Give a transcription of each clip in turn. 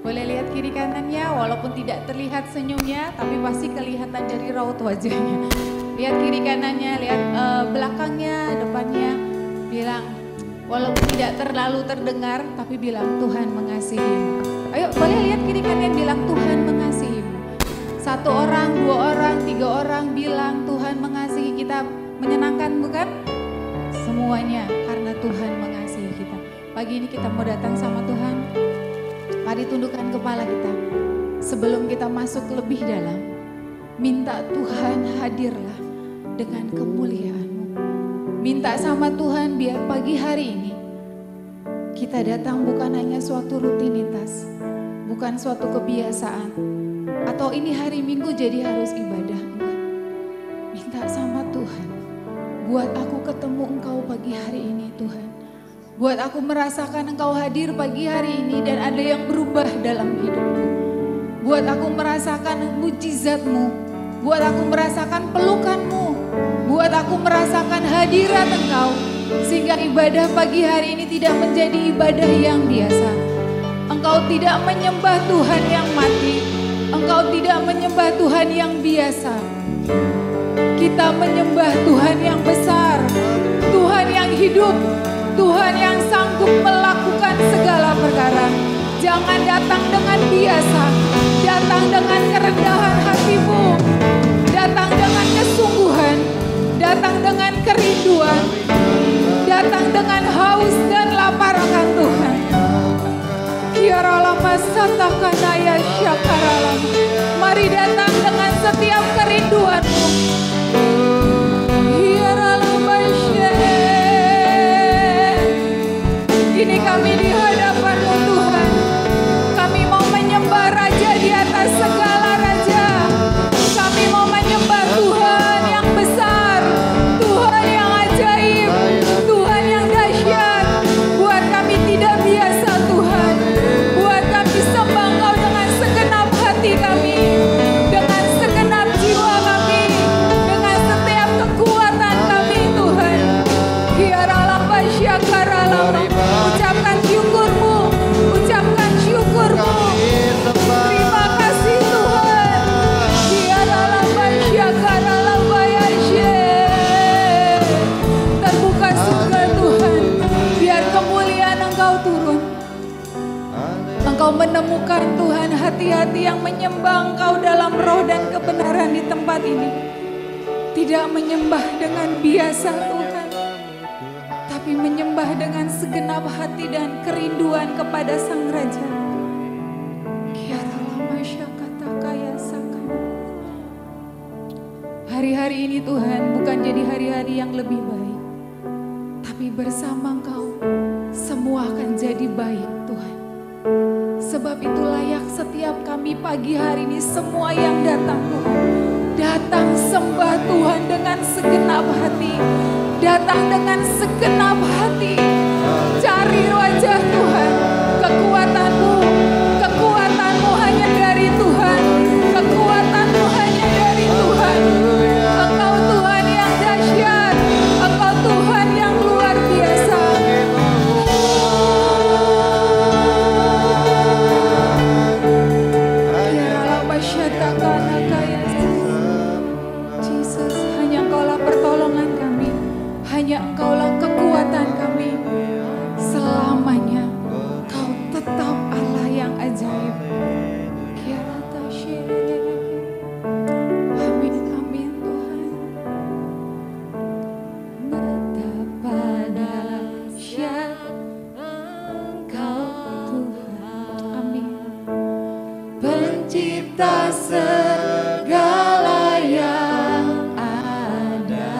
Boleh lihat kiri kanannya, walaupun tidak terlihat senyumnya, tapi pasti kelihatan dari raut wajahnya. Lihat kiri kanannya, lihat belakangnya, depannya. Bilang, walaupun tidak terlalu terdengar, tapi bilang Tuhan mengasihimu. Ayo boleh lihat kiri kanan, bilang Tuhan mengasihimu. 1 orang, 2 orang, 3 orang bilang Tuhan mengasihi kita. Menyenangkan bukan? Semuanya karena Tuhan mengasihi kita. Pagi ini kita mau datang sama Tuhan. Mari tundukkan kepala kita. Sebelum kita masuk lebih dalam, minta Tuhan hadirlah dengan kemuliaan-Mu. Minta sama Tuhan biar pagi hari ini kita datang bukan hanya suatu rutinitas, bukan suatu kebiasaan, atau ini hari Minggu jadi harus ibadah. Enggak. Minta sama Tuhan, buat aku ketemu Engkau pagi hari ini Tuhan. Buat aku merasakan Engkau hadir pagi hari ini dan ada yang berubah dalam hidupku. Buat aku merasakan mujizat-Mu. Buat aku merasakan pelukan-Mu. Buat aku merasakan hadirat Engkau. Sehingga ibadah pagi hari ini tidak menjadi ibadah yang biasa. Engkau tidak menyembah Tuhan yang mati. Engkau tidak menyembah Tuhan yang biasa. Kita menyembah Tuhan yang besar. Tuhan yang hidup. Tuhan yang sanggup melakukan segala perkara. Jangan datang dengan biasa. Datang dengan kerendahan hatimu. Datang dengan kesungguhan. Datang dengan kerinduan. Datang dengan haus dan lapar akan Tuhan. Kiaralama satakanaya syakaralama. Mari datang dengan setiap kerinduanmu. Kiaralama syekh. Ini kami di hadapan-Mu Tuhan. Kami mau menyembah Raja di atas segala raja. Kami mau menyembah Tuhan yang besar, Tuhan yang ajaib, Tuhan yang dahsyat. Buat kami tidak biasa Tuhan. Buat kami sembah Engkau dengan segenap hati kami, dengan segenap jiwa kami, dengan setiap kekuatan kami Tuhan. Hiaralamba syakaralamba. Ucapkan syukur-Mu, ucapkan syukur-Mu. Terima kasih Tuhan. Hiaralamba syakaralamba ya syekh. Terbuka surga Tuhan, biar kemuliaan Engkau turun. Engkau menemukan Tuhan hati-hati yang menyembah Engkau dalam roh dan kebenaran di tempat ini. Tidak menyembah dengan biasa Tuhan, tapi menyembah dengan segenap hati dan kerinduan kepada Sang Raja. Hari-hari ini Tuhan bukan jadi hari-hari yang lebih baik, tapi bersama Engkau semua akan jadi baik Tuhan. Sebab itu layak setiap kami pagi hari ini semua yang datang Tuhan, datang sembah Tuhan dengan segenap hati. Datang dengan segenap hati. Cari wajah Tuhan. Kekuatan-Mu, kekuatan-Mu hanya dari Tuhan. Kekuatan-Mu hanya dari Tuhan. Engkau Tuhan yang dahsyat. Engkau Tuhan yang luar biasa. Jesus, hanya Engkaulah pertolongan kami. Hanya Engkaulah kekuatan kami. Selamanya Kau tetap Allah yang ajaib. Amin, amin Tuhan. Betapa dahsyat Engkau Tuhan. Amin. Pencipta segala yang ada.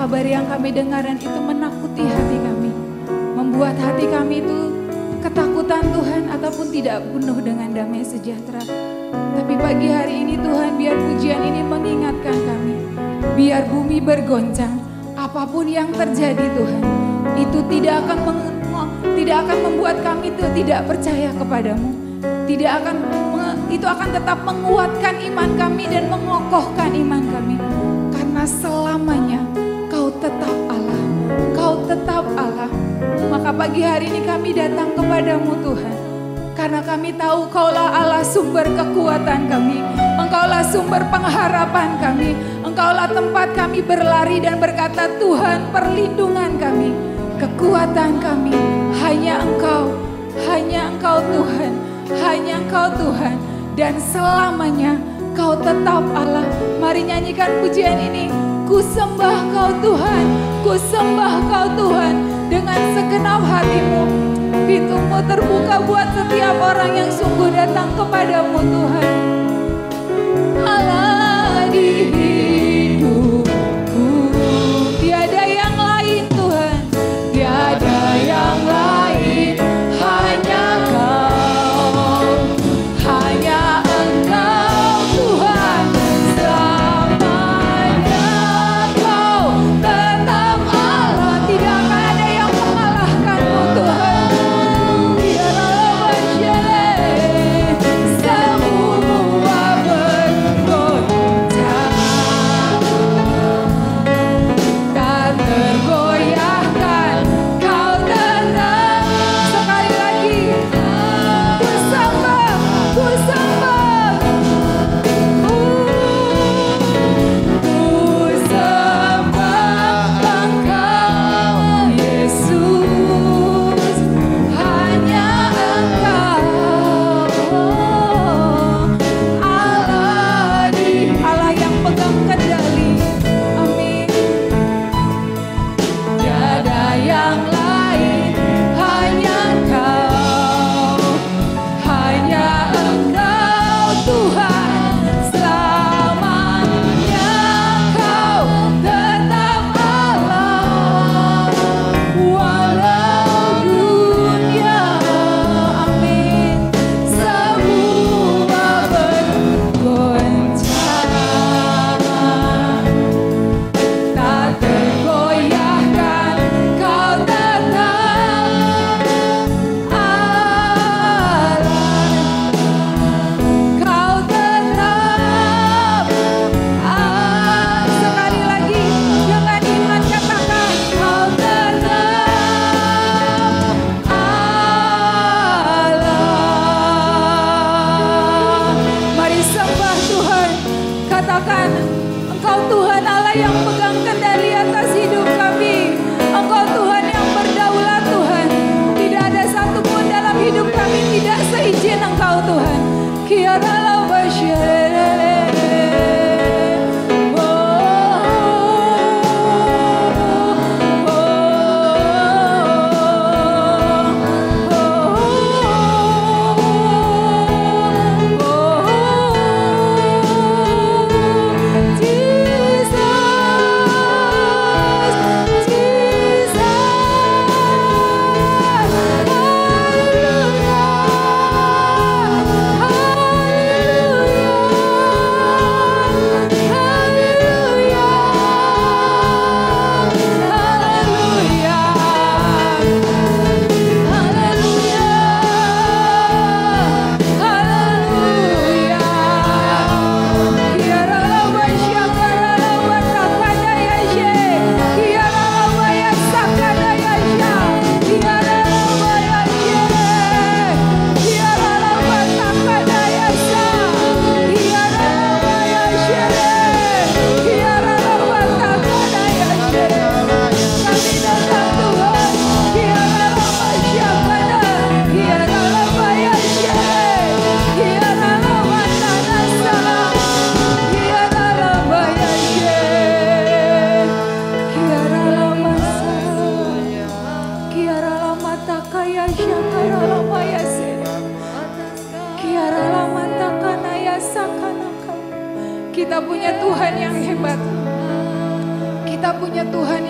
kabar yang kami dengarkan itu menakuti hati kami. Membuat hati kami itu ketakutan Tuhan ataupun tidak penuh dengan damai sejahtera. Tapi pagi hari ini Tuhan, biar pujian ini mengingatkan kami. Biar bumi bergoncang, apapun yang terjadi Tuhan, itu tidak akan membuat kami itu tidak percaya kepadamu. Itu akan tetap menguatkan iman kami dan mengokohkan iman kami. Karena selamanya Kau tetap Allah, Kau tetap Allah. Maka pagi hari ini kami datang kepadamu Tuhan. Karena kami tahu Kaulah Allah sumber kekuatan kami. Engkaulah sumber pengharapan kami. Engkaulah tempat kami berlari dan berkata, Tuhan perlindungan kami. Kekuatan kami hanya Engkau Tuhan. Hanya Engkau Tuhan. Dan selamanya Kau tetap Allah. Mari nyanyikan pujian ini. Ku sembah Kau Tuhan, ku sembah Kau Tuhan. Dengan segenap hatimu, pintumu terbuka buat setiap orang yang sungguh datang kepadamu Tuhan. Allah di hidupku, tiada yang lain Tuhan, tiada yang lain, hanya Kau, hanya Engkau Tuhan. Selamanya Kau tetap Allah, tidak akan ada yang mengalahkanmu Tuhan. Biarlah berjalan semua bergoncang.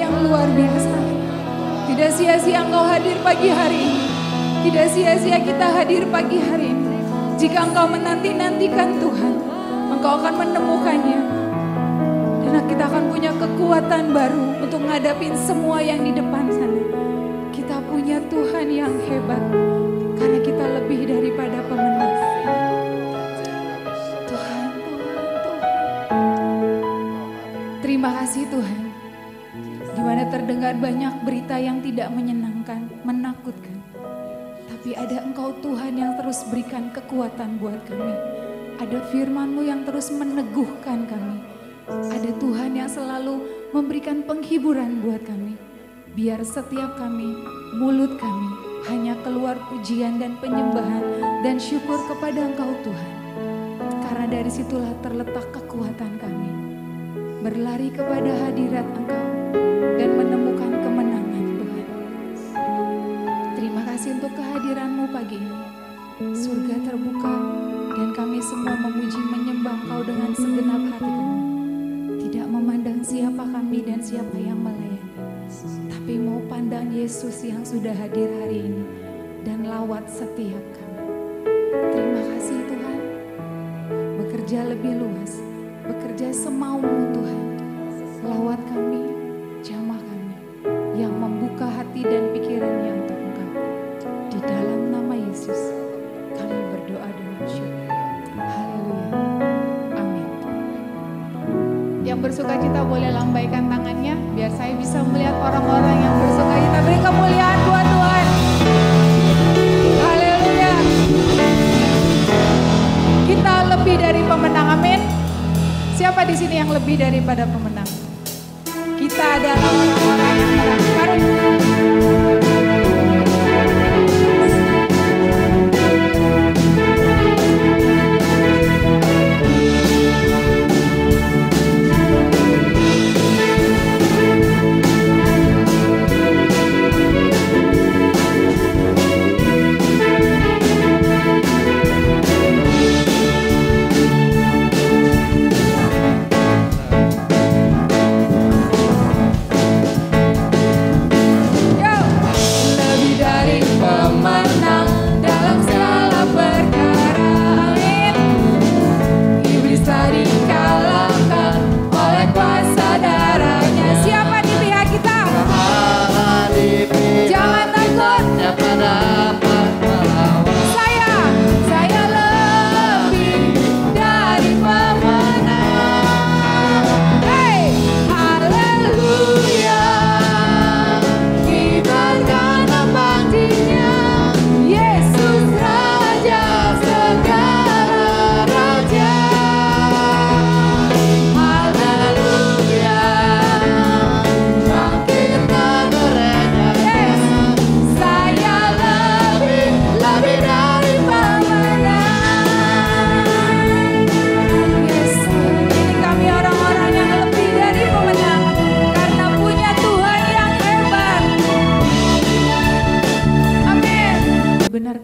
yang luar biasa. Tidak sia-sia Engkau hadir pagi hari ini. Tidak sia-sia kita hadir pagi hari ini. Jika Engkau menanti-nantikan Tuhan, Engkau akan menemukannya. Dan kita akan punya kekuatan baru untuk menghadapi semua yang di depan sana. Kita punya Tuhan yang hebat, karena kita lebih daripada pemenang. Tuhan. Terima kasih Tuhan. Di mana terdengar banyak berita yang tidak menyenangkan, menakutkan. Tapi ada Engkau Tuhan yang terus berikan kekuatan buat kami. Ada firman-Mu yang terus meneguhkan kami. Ada Tuhan yang selalu memberikan penghiburan buat kami. Biar setiap kami, mulut kami hanya keluar pujian dan penyembahan dan syukur kepada Engkau Tuhan. Karena dari situlah terletak kekuatan kami. Berlari kepada hadirat Engkau dan menemukan kemenangan Tuhan. Terima kasih untuk kehadiran-Mu pagi ini. Surga terbuka dan kami semua memuji menyembah Engkau dengan segenap hati kami. Tidak memandang siapa kami dan siapa yang melayani. Tapi mau pandang Yesus yang sudah hadir hari ini dan lawat setiap kami. Terima kasih Tuhan. Bekerja lebih luas, bekerja semau-Mu Tuhan. Lawat kami, jamah kami yang membuka hati dan pikirannya untuk Engkau. Di dalam nama Yesus kami berdoa dan bersyukur. Haleluya. Amin. Yang bersuka cita boleh lambaikan tangannya biar saya bisa melihat orang-orang yang bersuka cita. Beri kemuliaan buat Tuhan. Haleluya. Kita lebih dari pemenang. Amin. Siapa di sini yang lebih daripada pemenang? Kita adalah orang-orang yang menang. Mari.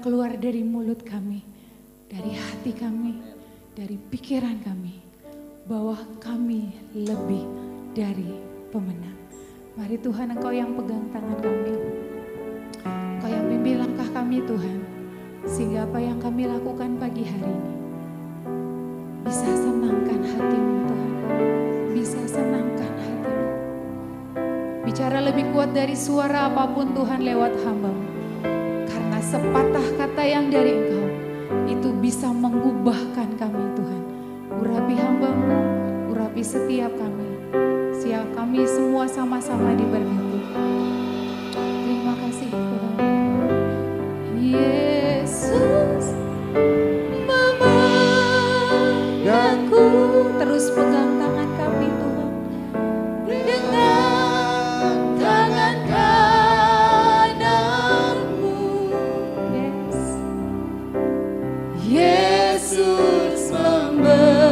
Keluar dari mulut kami, dari hati kami, dari pikiran kami, bahwa kami lebih dari pemenang. Mari Tuhan, Engkau yang pegang tangan kami, Engkau yang bimbing langkah kami Tuhan, sehingga apa yang kami lakukan pagi hari ini bisa senangkan hati-Mu Tuhan, bisa senangkan hati-Mu. Bicara lebih kuat dari suara apapun Tuhan lewat hamba-Mu. Sepatah kata yang dari Engkau itu bisa mengubahkan kami Tuhan. Urapi hamba-Mu, urapi setiap kami. Siap kami semua sama-sama diberkati. Terima kasih Tuhan. Yesus memegangku, terus pegang tangan kami Tuhan. Dengan tangan Yesus memberiku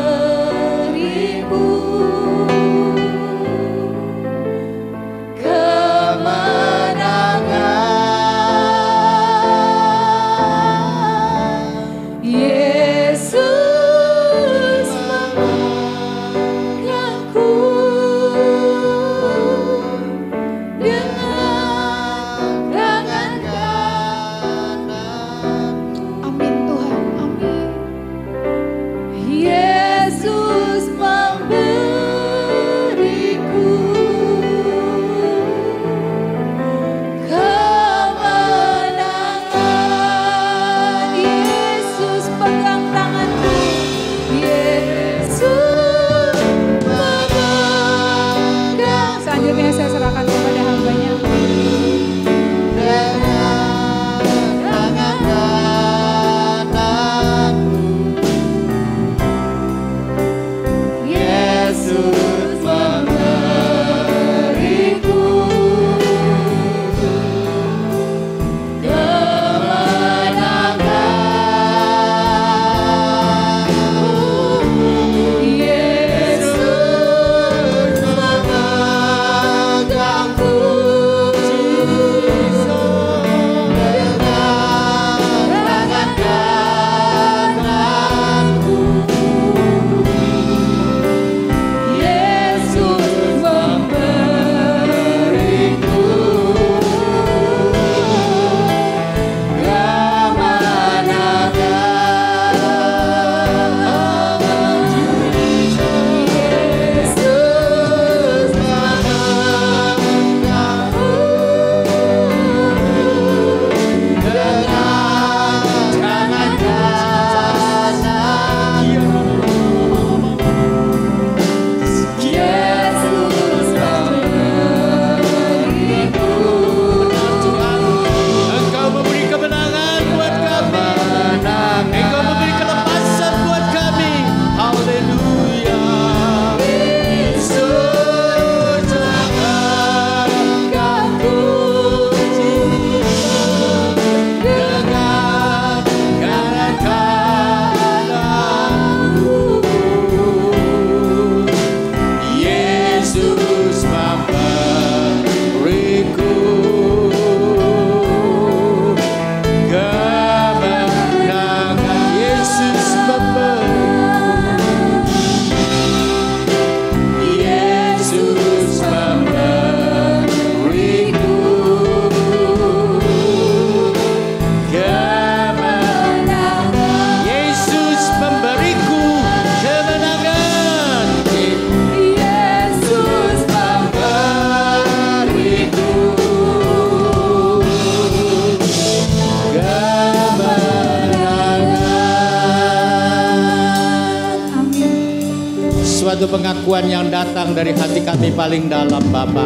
satu pengakuan yang datang dari hati kami paling dalam, Bapa.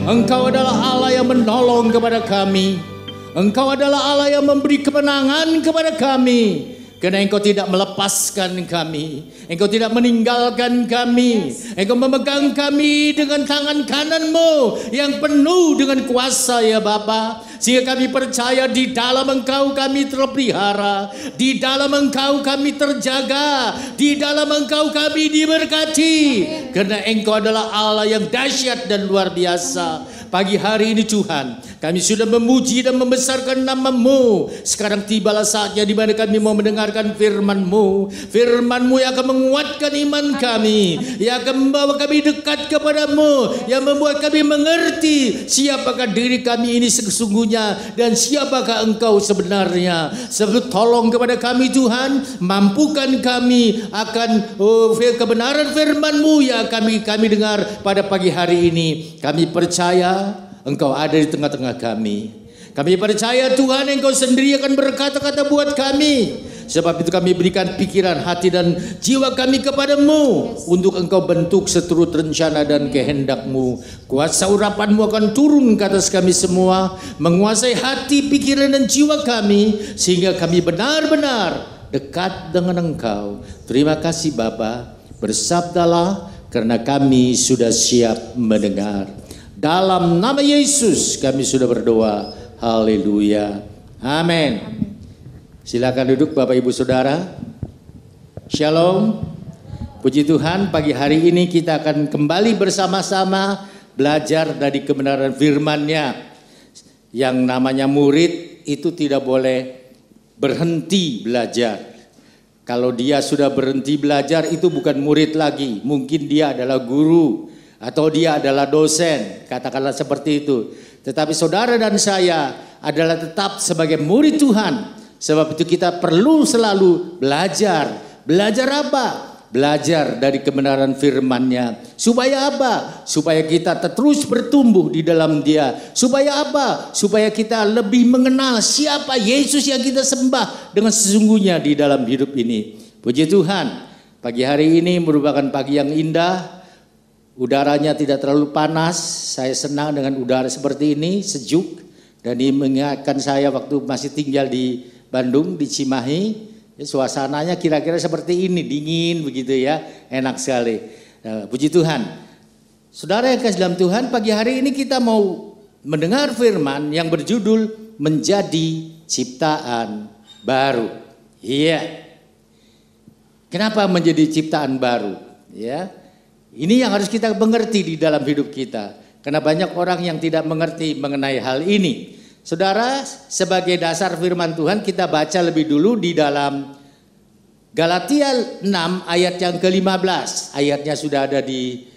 Engkau adalah Allah yang menolong kepada kami. Engkau adalah Allah yang memberi kemenangan kepada kami. Karena Engkau tidak melepaskan kami, Engkau tidak meninggalkan kami, Engkau memegang kami dengan tangan kanan-Mu yang penuh dengan kuasa ya Bapa. Sehingga kami percaya di dalam Engkau kami terpelihara, di dalam Engkau kami terjaga, di dalam Engkau kami diberkati. Karena Engkau adalah Allah yang dahsyat dan luar biasa. Pagi hari ini Tuhan, kami sudah memuji dan membesarkan nama-Mu. Sekarang tibalah saatnya di mana kami mau mendengarkan firman-Mu. Firman-Mu yang akan menguatkan iman kami, yang akan membawa kami dekat kepadamu, yang membuat kami mengerti siapakah diri kami ini sesungguhnya dan siapakah Engkau sebenarnya. Sebab tolong kepada kami Tuhan, mampukan kami akan kebenaran firman-Mu yang kami dengar pada pagi hari ini. Kami percaya Engkau ada di tengah-tengah kami. Kami percaya Tuhan Engkau sendiri akan berkata-kata buat kami. Sebab itu kami berikan pikiran, hati dan jiwa kami kepadamu. Untuk Engkau bentuk seturut rencana dan kehendak-Mu. Kuasa urapan-Mu akan turun ke atas kami semua. Menguasai hati, pikiran dan jiwa kami. Sehingga kami benar-benar dekat dengan Engkau. Terima kasih Bapa. Bersabdalah karena kami sudah siap mendengar. Dalam nama Yesus kami sudah berdoa. Haleluya. Amin. Silakan duduk Bapak Ibu Saudara. Shalom. Puji Tuhan, pagi hari ini kita akan kembali bersama-sama belajar dari kebenaran firman-Nya. Yang namanya murid itu tidak boleh berhenti belajar. Kalau dia sudah berhenti belajar itu bukan murid lagi. Mungkin dia adalah guru atau dia adalah dosen, katakanlah seperti itu. Tetapi saudara dan saya adalah tetap sebagai murid Tuhan. Sebab itu kita perlu selalu belajar. Belajar apa? Belajar dari kebenaran firman-Nya. Supaya apa? Supaya kita terus bertumbuh di dalam Dia. Supaya apa? Supaya kita lebih mengenal siapa Yesus yang kita sembah dengan sesungguhnya di dalam hidup ini. Puji Tuhan, pagi hari ini merupakan pagi yang indah. Udaranya tidak terlalu panas. Saya senang dengan udara seperti ini, sejuk. Dan ini mengingatkan saya waktu masih tinggal di Bandung, di Cimahi. Ya, suasananya kira-kira seperti ini, dingin begitu ya, enak sekali. Puji Tuhan. Saudara yang kasih dalam Tuhan, pagi hari ini kita mau mendengar firman yang berjudul menjadi ciptaan baru. Iya. Kenapa menjadi ciptaan baru? Ya. Ini yang harus kita mengerti di dalam hidup kita. Karena banyak orang yang tidak mengerti mengenai hal ini. Saudara, sebagai dasar firman Tuhan kita baca lebih dulu di dalam Galatia 6 ayat yang ke-15. Ayatnya sudah ada di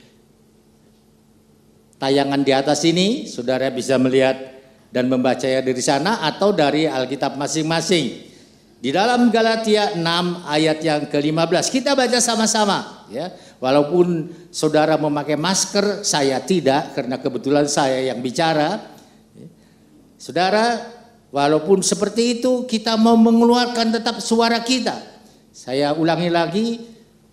tayangan di atas ini. Saudara bisa melihat dan membacanya dari sana atau dari Alkitab masing-masing. Di dalam Galatia 6 ayat yang ke-15. Kita baca sama-sama ya. Walaupun saudara memakai masker, saya tidak karena kebetulan saya yang bicara. Saudara, walaupun seperti itu kita mau mengeluarkan tetap suara kita. Saya ulangi lagi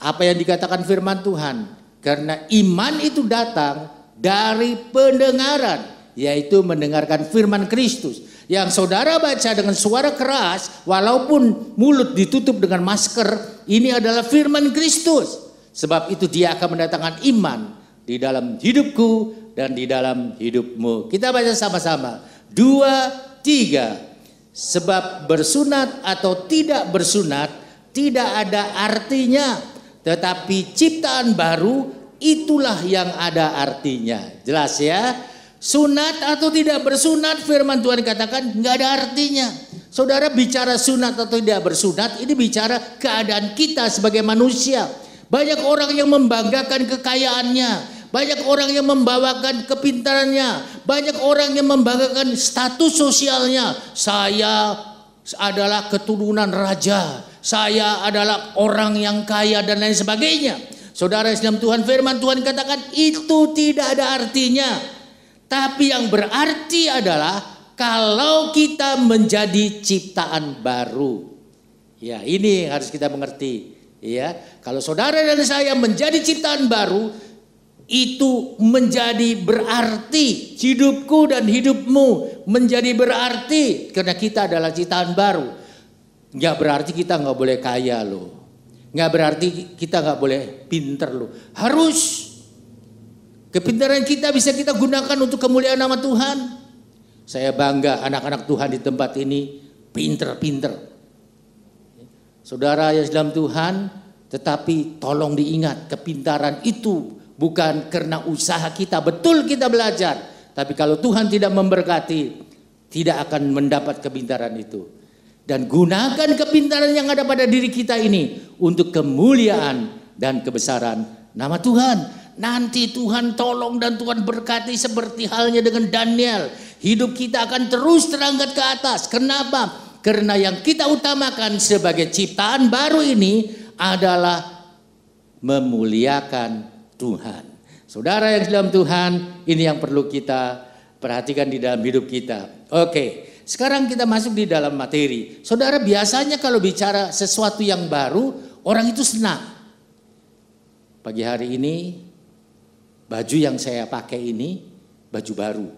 apa yang dikatakan firman Tuhan. Karena iman itu datang dari pendengaran, yaitu mendengarkan firman Kristus. Yang saudara baca dengan suara keras, walaupun mulut ditutup dengan masker, ini adalah firman Kristus. Sebab itu dia akan mendatangkan iman di dalam hidupku dan di dalam hidupmu. Kita baca sama-sama. 2, 3. Sebab bersunat atau tidak bersunat tidak ada artinya. Tetapi ciptaan baru itulah yang ada artinya. Jelas ya. Sunat atau tidak bersunat, firman Tuhan katakan nggak ada artinya. Saudara bicara sunat atau tidak bersunat, ini bicara keadaan kita sebagai manusia. Banyak orang yang membanggakan kekayaannya, banyak orang yang membawakan kepintarannya, banyak orang yang membanggakan status sosialnya. Saya adalah keturunan raja, saya adalah orang yang kaya dan lain sebagainya. Saudara Islam Tuhan, firman Tuhan katakan itu tidak ada artinya. Tapi yang berarti adalah kalau kita menjadi ciptaan baru. Ya, ini harus kita mengerti. Ya, kalau saudara dan saya menjadi ciptaan baru, itu menjadi berarti hidupku dan hidupmu menjadi berarti karena kita adalah ciptaan baru. Nggak berarti kita nggak boleh kaya loh, nggak berarti kita nggak boleh pinter loh. Harus kepintaran kita bisa kita gunakan untuk kemuliaan nama Tuhan. Saya bangga anak-anak Tuhan di tempat ini pinter-pinter. Saudara yang dalam Tuhan, tetapi tolong diingat kepintaran itu bukan karena usaha kita. Betul kita belajar, tapi kalau Tuhan tidak memberkati, tidak akan mendapat kepintaran itu. Dan gunakan kepintaran yang ada pada diri kita ini untuk kemuliaan dan kebesaran nama Tuhan. Nanti Tuhan tolong dan Tuhan berkati seperti halnya dengan Daniel. Hidup kita akan terus terangkat ke atas. Kenapa? Karena yang kita utamakan sebagai ciptaan baru ini adalah memuliakan Tuhan. Saudara yang dalam Tuhan, ini yang perlu kita perhatikan di dalam hidup kita. Oke, sekarang kita masuk di dalam materi. Saudara, biasanya kalau bicara sesuatu yang baru, orang itu senang. Pagi hari ini, baju yang saya pakai ini, baju baru.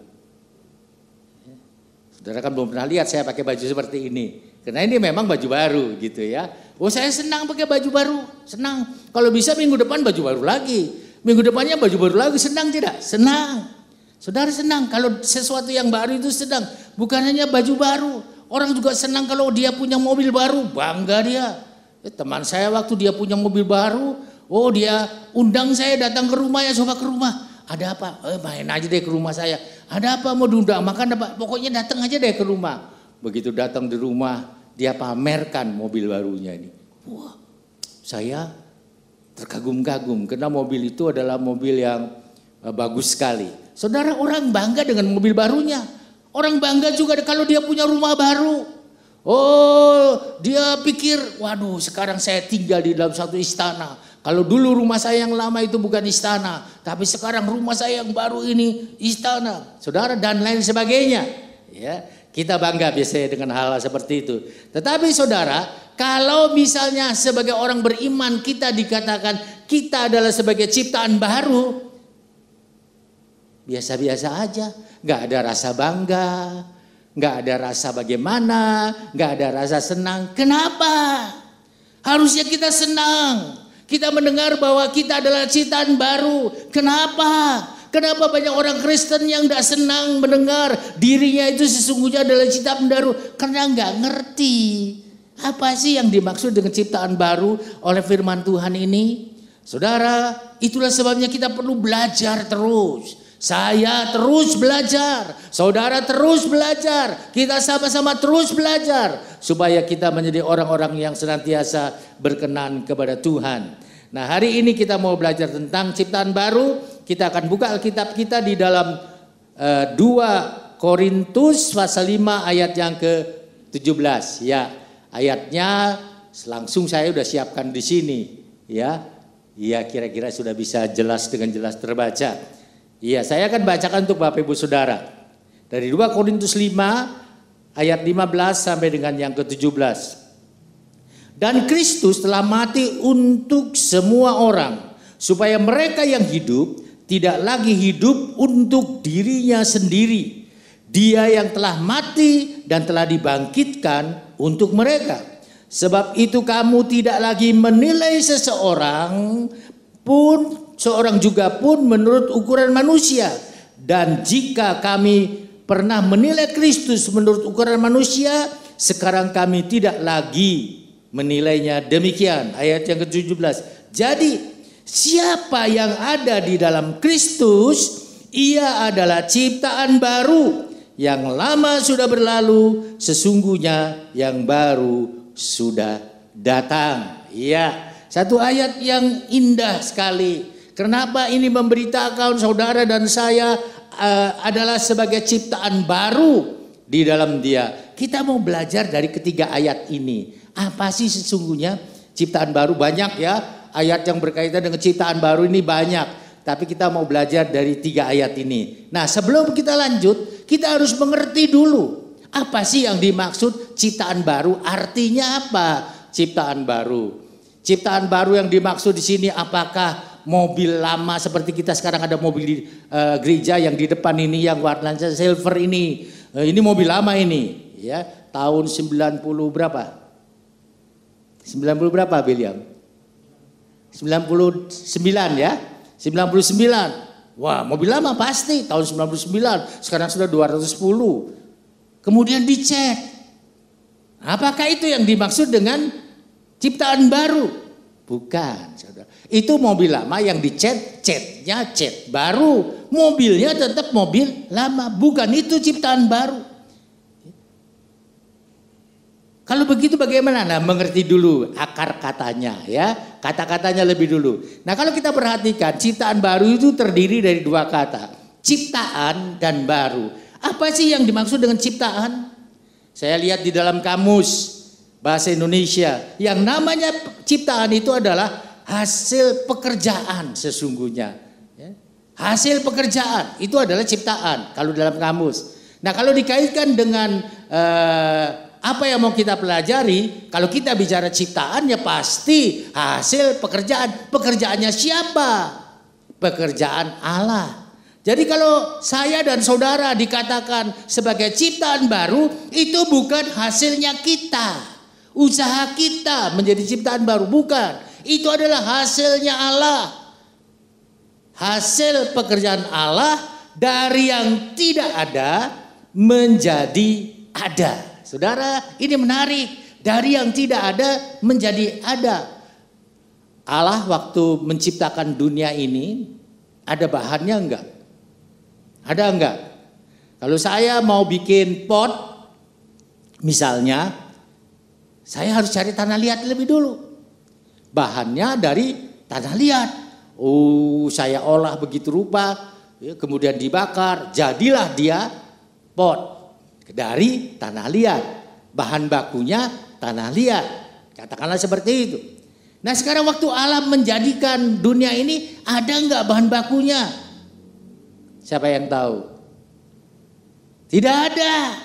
Saudara kan belum pernah lihat saya pakai baju seperti ini. Karena ini memang baju baru gitu ya. Oh, saya senang pakai baju baru, senang. Kalau bisa minggu depan baju baru lagi. Minggu depannya baju baru lagi, senang tidak? Senang. Saudara senang kalau sesuatu yang baru itu senang. Bukan hanya baju baru. Orang juga senang kalau dia punya mobil baru, bangga dia. Teman saya waktu dia punya mobil baru, oh dia undang saya datang ke rumahnya, coba ke rumah. Ada apa? Main aja deh ke rumah saya. Ada apa mau diundang? Makan apa? Pokoknya datang aja deh ke rumah. Begitu datang di rumah, dia pamerkan mobil barunya ini. Wah, saya terkagum-kagum karena mobil itu adalah mobil yang bagus sekali. Saudara, orang bangga dengan mobil barunya. Orang bangga juga kalau dia punya rumah baru. Oh, dia pikir, waduh sekarang saya tinggal di dalam satu istana. Kalau dulu rumah saya yang lama itu bukan istana, tapi sekarang rumah saya yang baru ini istana. Saudara, dan lain sebagainya. Ya, kita bangga biasanya dengan hal seperti itu. Tetapi saudara, kalau misalnya sebagai orang beriman kita dikatakan kita adalah sebagai ciptaan baru, biasa-biasa aja, nggak ada rasa bangga, nggak ada rasa bagaimana, nggak ada rasa senang. Kenapa? Harusnya kita senang. Kita mendengar bahwa kita adalah ciptaan baru. Kenapa? Kenapa banyak orang Kristen yang tidak senang mendengar dirinya itu sesungguhnya adalah ciptaan baru? Karena nggak ngerti apa sih yang dimaksud dengan ciptaan baru oleh firman Tuhan ini. Saudara, itulah sebabnya kita perlu belajar terus. Saya terus belajar, saudara terus belajar, kita sama-sama terus belajar supaya kita menjadi orang-orang yang senantiasa berkenan kepada Tuhan. Nah, hari ini kita mau belajar tentang ciptaan baru. Kita akan buka Alkitab kita di dalam 2 Korintus pasal 5 ayat yang ke-17 ya. Ayatnya langsung saya sudah siapkan di sini ya. Iya, kira-kira sudah bisa jelas dengan jelas terbaca. Iya, saya akan bacakan untuk Bapak Ibu Saudara. Dari 2 Korintus 5 ayat 15 sampai dengan yang ke-17. Dan Kristus telah mati untuk semua orang, supaya mereka yang hidup tidak lagi hidup untuk dirinya sendiri. Dia yang telah mati dan telah dibangkitkan untuk mereka. Sebab itu kamu tidak lagi menilai seseorang juga pun menurut ukuran manusia. Dan jika kami pernah menilai Kristus menurut ukuran manusia, sekarang kami tidak lagi menilainya demikian. Ayat yang ke-17. Jadi siapa yang ada di dalam Kristus, ia adalah ciptaan baru. Yang lama sudah berlalu, sesungguhnya yang baru sudah datang. Iya, satu ayat yang indah sekali. Kenapa ini memberitakan saudara dan saya adalah sebagai ciptaan baru di dalam Dia. Kita mau belajar dari ketiga ayat ini. Apa sih sesungguhnya ciptaan baru? Banyak ya ayat yang berkaitan dengan ciptaan baru ini banyak. Tapi kita mau belajar dari 3 ayat ini. Nah, sebelum kita lanjut, kita harus mengerti dulu. Apa sih yang dimaksud ciptaan baru? Artinya apa ciptaan baru? Ciptaan baru yang dimaksud di sini apakah mobil lama seperti kita sekarang ada mobil di gereja yang di depan ini yang warnanya silver ini. Ini mobil lama ini, ya. Tahun 90 berapa? 90 berapa, William? 99 ya? 99. Wah, mobil lama pasti tahun 99. Sekarang sudah 210. Kemudian dicek. Apakah itu yang dimaksud dengan ciptaan baru? Bukan, saudara. Itu mobil lama yang dicet, catnya cat baru. Mobilnya tetap mobil lama. Bukan itu ciptaan baru. Kalau begitu bagaimana? Nah, mengerti dulu akar katanya ya. Kata-katanya lebih dulu. Nah, kalau kita perhatikan ciptaan baru itu terdiri dari dua kata. Ciptaan dan baru. Apa sih yang dimaksud dengan ciptaan? Saya lihat di dalam kamus bahasa Indonesia. Yang namanya ciptaan itu adalah hasil pekerjaan sesungguhnya. Hasil pekerjaan itu adalah ciptaan kalau dalam kamus. Nah, kalau dikaitkan dengan apa yang mau kita pelajari, kalau kita bicara ciptaan ya pasti hasil pekerjaan. Pekerjaannya siapa? Pekerjaan Allah. Jadi kalau saya dan saudara dikatakan sebagai ciptaan baru, itu bukan hasilnya kita. Usaha kita menjadi ciptaan baru, bukan. Itu adalah hasilnya Allah. Hasil pekerjaan Allah dari yang tidak ada menjadi ada. Saudara, ini menarik. Dari yang tidak ada menjadi ada. Allah waktu menciptakan dunia ini, ada bahannya enggak? Ada enggak? Kalau saya mau bikin pot, misalnya, saya harus cari tanah liat lebih dulu. Bahannya dari tanah liat. Oh, saya olah begitu rupa, kemudian dibakar, jadilah dia pot. Dari tanah liat, bahan bakunya tanah liat, katakanlah seperti itu. Nah, sekarang waktu Allah menjadikan dunia ini, ada enggak bahan bakunya? Siapa yang tahu? Tidak ada.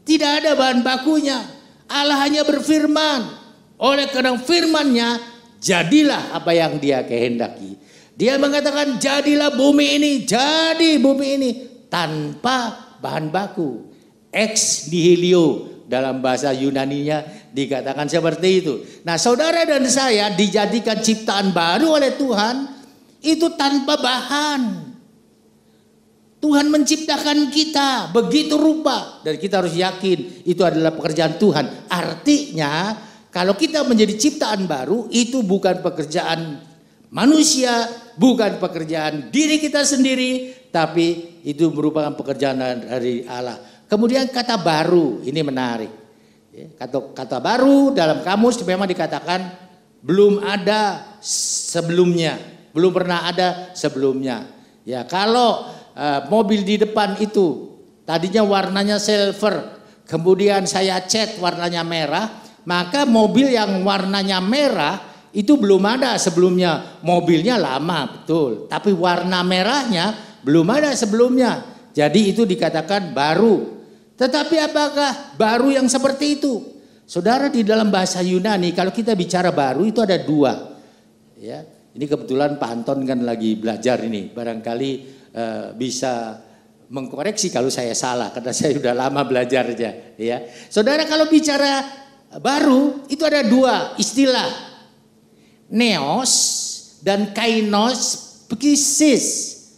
Tidak ada bahan bakunya. Allah hanya berfirman. Oleh karena firman-Nya, jadilah apa yang Dia kehendaki. Dia mengatakan jadilah bumi ini, jadi bumi ini tanpa bahan baku. Ex nihilo dalam bahasa Yunaninya dikatakan seperti itu. Nah, saudara dan saya dijadikan ciptaan baru oleh Tuhan itu tanpa bahan. Tuhan menciptakan kita begitu rupa dan kita harus yakin itu adalah pekerjaan Tuhan. Artinya kalau kita menjadi ciptaan baru itu bukan pekerjaan manusia, bukan pekerjaan diri kita sendiri, tapi itu merupakan pekerjaan dari Allah. Kemudian kata baru, ini menarik. Kata baru dalam kamus memang dikatakan belum ada sebelumnya, belum pernah ada sebelumnya. Ya, kalau mobil di depan itu tadinya warnanya silver, kemudian saya cat warnanya merah, maka mobil yang warnanya merah itu belum ada sebelumnya. Mobilnya lama betul, tapi warna merahnya belum ada sebelumnya. Jadi itu dikatakan baru. Tetapi apakah baru yang seperti itu? Saudara, di dalam bahasa Yunani kalau kita bicara baru itu ada dua. Ya, ini kebetulan Pak Anton kan lagi belajar ini. Barangkali bisa mengkoreksi kalau saya salah karena saya sudah lama belajarnya. Ya, saudara, kalau bicara baru itu ada dua istilah, neos dan kainos pkisis.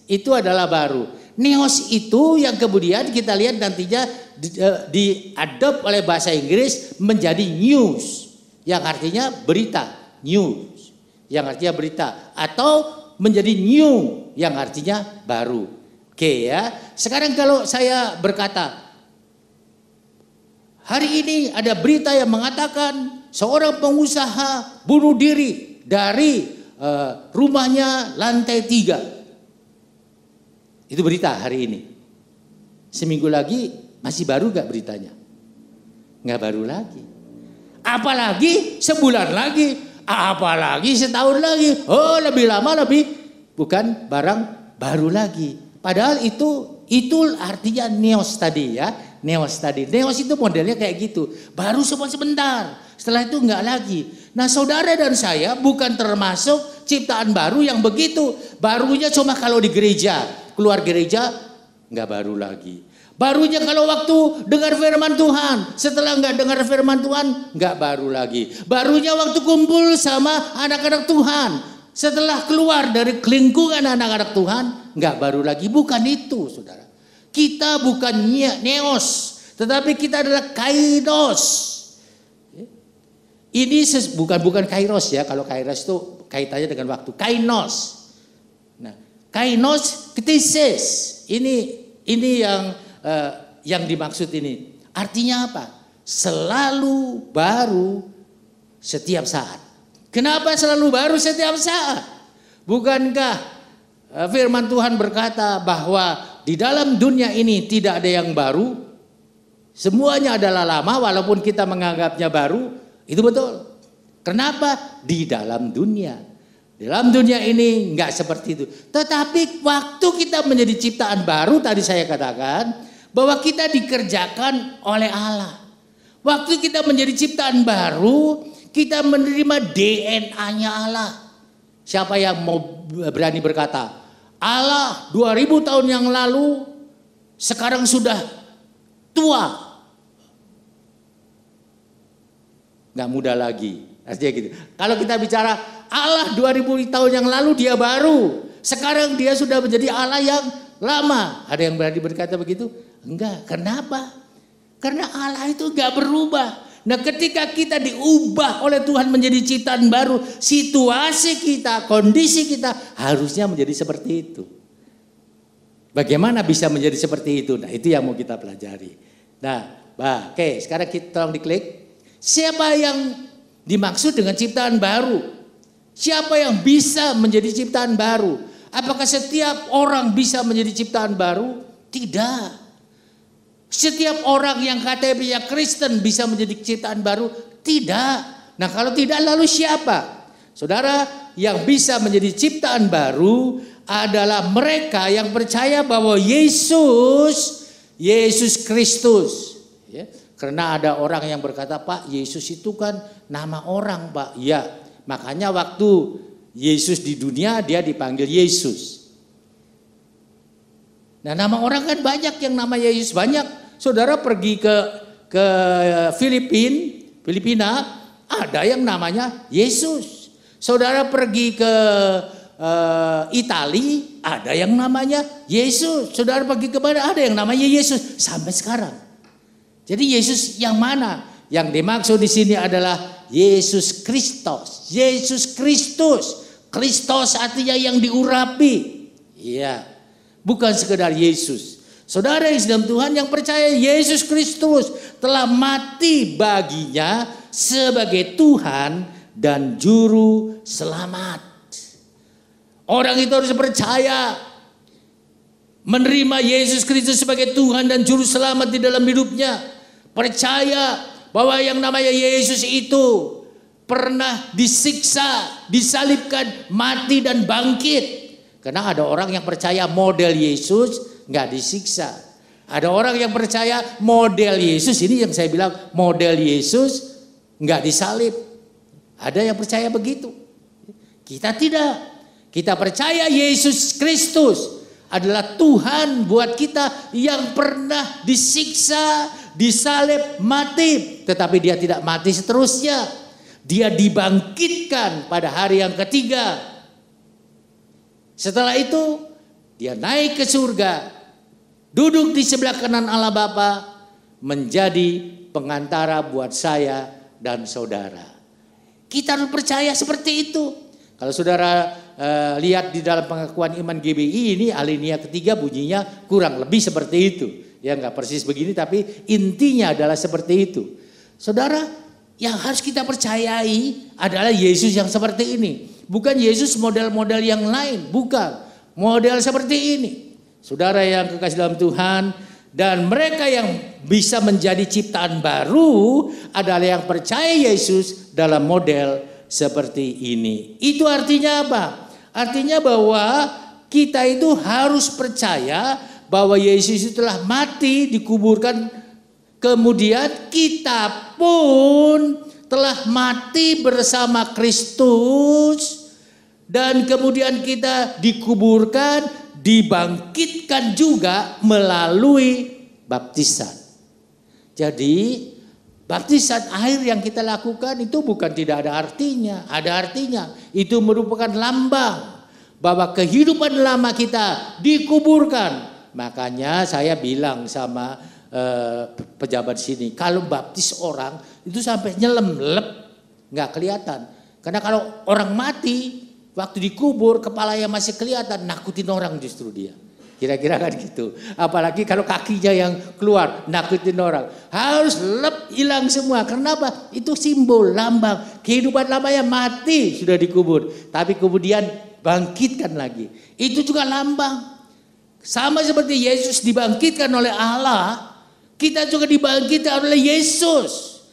Itu adalah baru. Neos itu yang kemudian kita lihat nantinya diadop oleh bahasa Inggris menjadi news, yang artinya berita, news, yang artinya berita, atau menjadi new, yang artinya baru. Oke ya. Sekarang kalau saya berkata, hari ini ada berita yang mengatakan seorang pengusaha bunuh diri dari rumahnya lantai 3. Itu berita hari ini. Seminggu lagi masih baru gak beritanya? Gak baru lagi. Apalagi sebulan lagi, apalagi setahun lagi. Oh, lebih lama lebih, bukan barang baru lagi. Padahal itu artinya neos tadi ya. Neos tadi. Neos itu modelnya kayak gitu. Baru sebentar. Setelah itu enggak lagi. Nah saudara dan saya bukan termasuk ciptaan baru yang begitu. Barunya cuma kalau di gereja. Keluar gereja nggak baru lagi. Barunya kalau waktu dengar firman Tuhan. Setelah nggak dengar firman Tuhan nggak baru lagi. Barunya waktu kumpul sama anak-anak Tuhan. Setelah keluar dari lingkungan anak-anak Tuhan nggak baru lagi. Bukan itu saudara. Kita bukan neos. Tetapi kita adalah kairos. Ini bukan kairos ya. Kalau kairos itu kaitannya dengan waktu. Kainos. Nah, kainos ktisis. Ini yang dimaksud ini. Artinya apa? Selalu baru setiap saat. Kenapa selalu baru setiap saat? Bukankah firman Tuhan berkata bahwa di dalam dunia ini tidak ada yang baru? Semuanya adalah lama walaupun kita menganggapnya baru. Itu betul. Kenapa? Di dalam dunia. Di dalam dunia ini enggak seperti itu. Tetapi waktu kita menjadi ciptaan baru, tadi saya katakan bahwa kita dikerjakan oleh Allah. Waktu kita menjadi ciptaan baru, kita menerima DNA-nya Allah. Siapa yang mau berani berkata, Allah 2000 tahun yang lalu sekarang sudah tua. Nggak muda lagi. Artinya gitu. Kalau kita bicara Allah 2000 tahun yang lalu dia baru. Sekarang dia sudah menjadi Allah yang lama. Ada yang berani berkata begitu? Enggak. Kenapa? Karena Allah itu nggak berubah. Nah ketika kita diubah oleh Tuhan menjadi ciptaan baru. Situasi kita, kondisi kita harusnya menjadi seperti itu. Bagaimana bisa menjadi seperti itu? Nah itu yang mau kita pelajari. Nah oke sekarang kita tolong diklik. Siapa yang dimaksud dengan ciptaan baru? Siapa yang bisa menjadi ciptaan baru? Apakah setiap orang bisa menjadi ciptaan baru? Tidak. Setiap orang yang KTP-nya Kristen bisa menjadi ciptaan baru? Tidak. Nah kalau tidak lalu siapa? Saudara, yang bisa menjadi ciptaan baru adalah mereka yang percaya bahwa Yesus Kristus. Ya. Karena ada orang yang berkata, Pak Yesus itu kan nama orang Pak. Ya, makanya waktu Yesus di dunia dia dipanggil Yesus. Nah nama orang kan banyak yang nama Yesus. Banyak. Saudara pergi ke Filipina ada yang namanya Yesus. Saudara pergi ke Itali ada yang namanya Yesus. Saudara pergi ke mana ada yang namanya Yesus. Sampai sekarang. Jadi Yesus yang mana? Yang dimaksud di sini adalah Yesus Kristus. Yesus Kristus. Kristus artinya yang diurapi. Iya. Bukan sekedar Yesus. Saudara yang dalam Tuhan yang percaya Yesus Kristus telah mati baginya sebagai Tuhan dan juru selamat. Orang itu harus percaya menerima Yesus Kristus sebagai Tuhan dan juru selamat di dalam hidupnya. Percaya bahwa yang namanya Yesus itu pernah disiksa, disalibkan, mati dan bangkit. Karena ada orang yang percaya model Yesus nggak disiksa. Ada orang yang percaya model Yesus, ini yang saya bilang model Yesus nggak disalib. Ada yang percaya begitu. Kita tidak. Kita percaya Yesus Kristus adalah Tuhan buat kita yang pernah disiksa, disalib, mati. Tetapi dia tidak mati seterusnya. Dia dibangkitkan pada hari yang ketiga. Setelah itu dia naik ke surga. Duduk di sebelah kanan Allah Bapa. Menjadi pengantara buat saya dan saudara. Kita harus percaya seperti itu. Kalau saudara lihat di dalam pengakuan iman GBI ini alinea ketiga bunyinya kurang lebih seperti itu. Ya nggak persis begini tapi intinya adalah seperti itu. Saudara, yang harus kita percayai adalah Yesus yang seperti ini. Bukan Yesus model-model yang lain, bukan. Model seperti ini. Saudara yang kekasih dalam Tuhan, dan mereka yang bisa menjadi ciptaan baru adalah yang percaya Yesus dalam model seperti ini. Itu artinya apa? Artinya bahwa kita itu harus percaya bahwa Yesus itu telah mati, dikuburkan, kemudian kita pun telah mati bersama Kristus dan kemudian kita dikuburkan, dibangkitkan juga melalui baptisan. Jadi baptisan air yang kita lakukan itu bukan tidak ada artinya, ada artinya. Itu merupakan lambang bahwa kehidupan lama kita dikuburkan. Makanya saya bilang sama pejabat sini, kalau baptis orang itu sampai nyelam, lep, nggak kelihatan. Karena kalau orang mati waktu dikubur kepalanya masih kelihatan, nakutin orang justru dia. Kira-kira kan gitu. Apalagi kalau kakinya yang keluar, nakutin orang. Harus lep, hilang semua. Kenapa? Itu simbol, lambang. Kehidupan lamanya mati, sudah dikubur. Tapi kemudian bangkitkan lagi. Itu juga lambang. Sama seperti Yesus dibangkitkan oleh Allah, kita juga dibangkitkan oleh Yesus.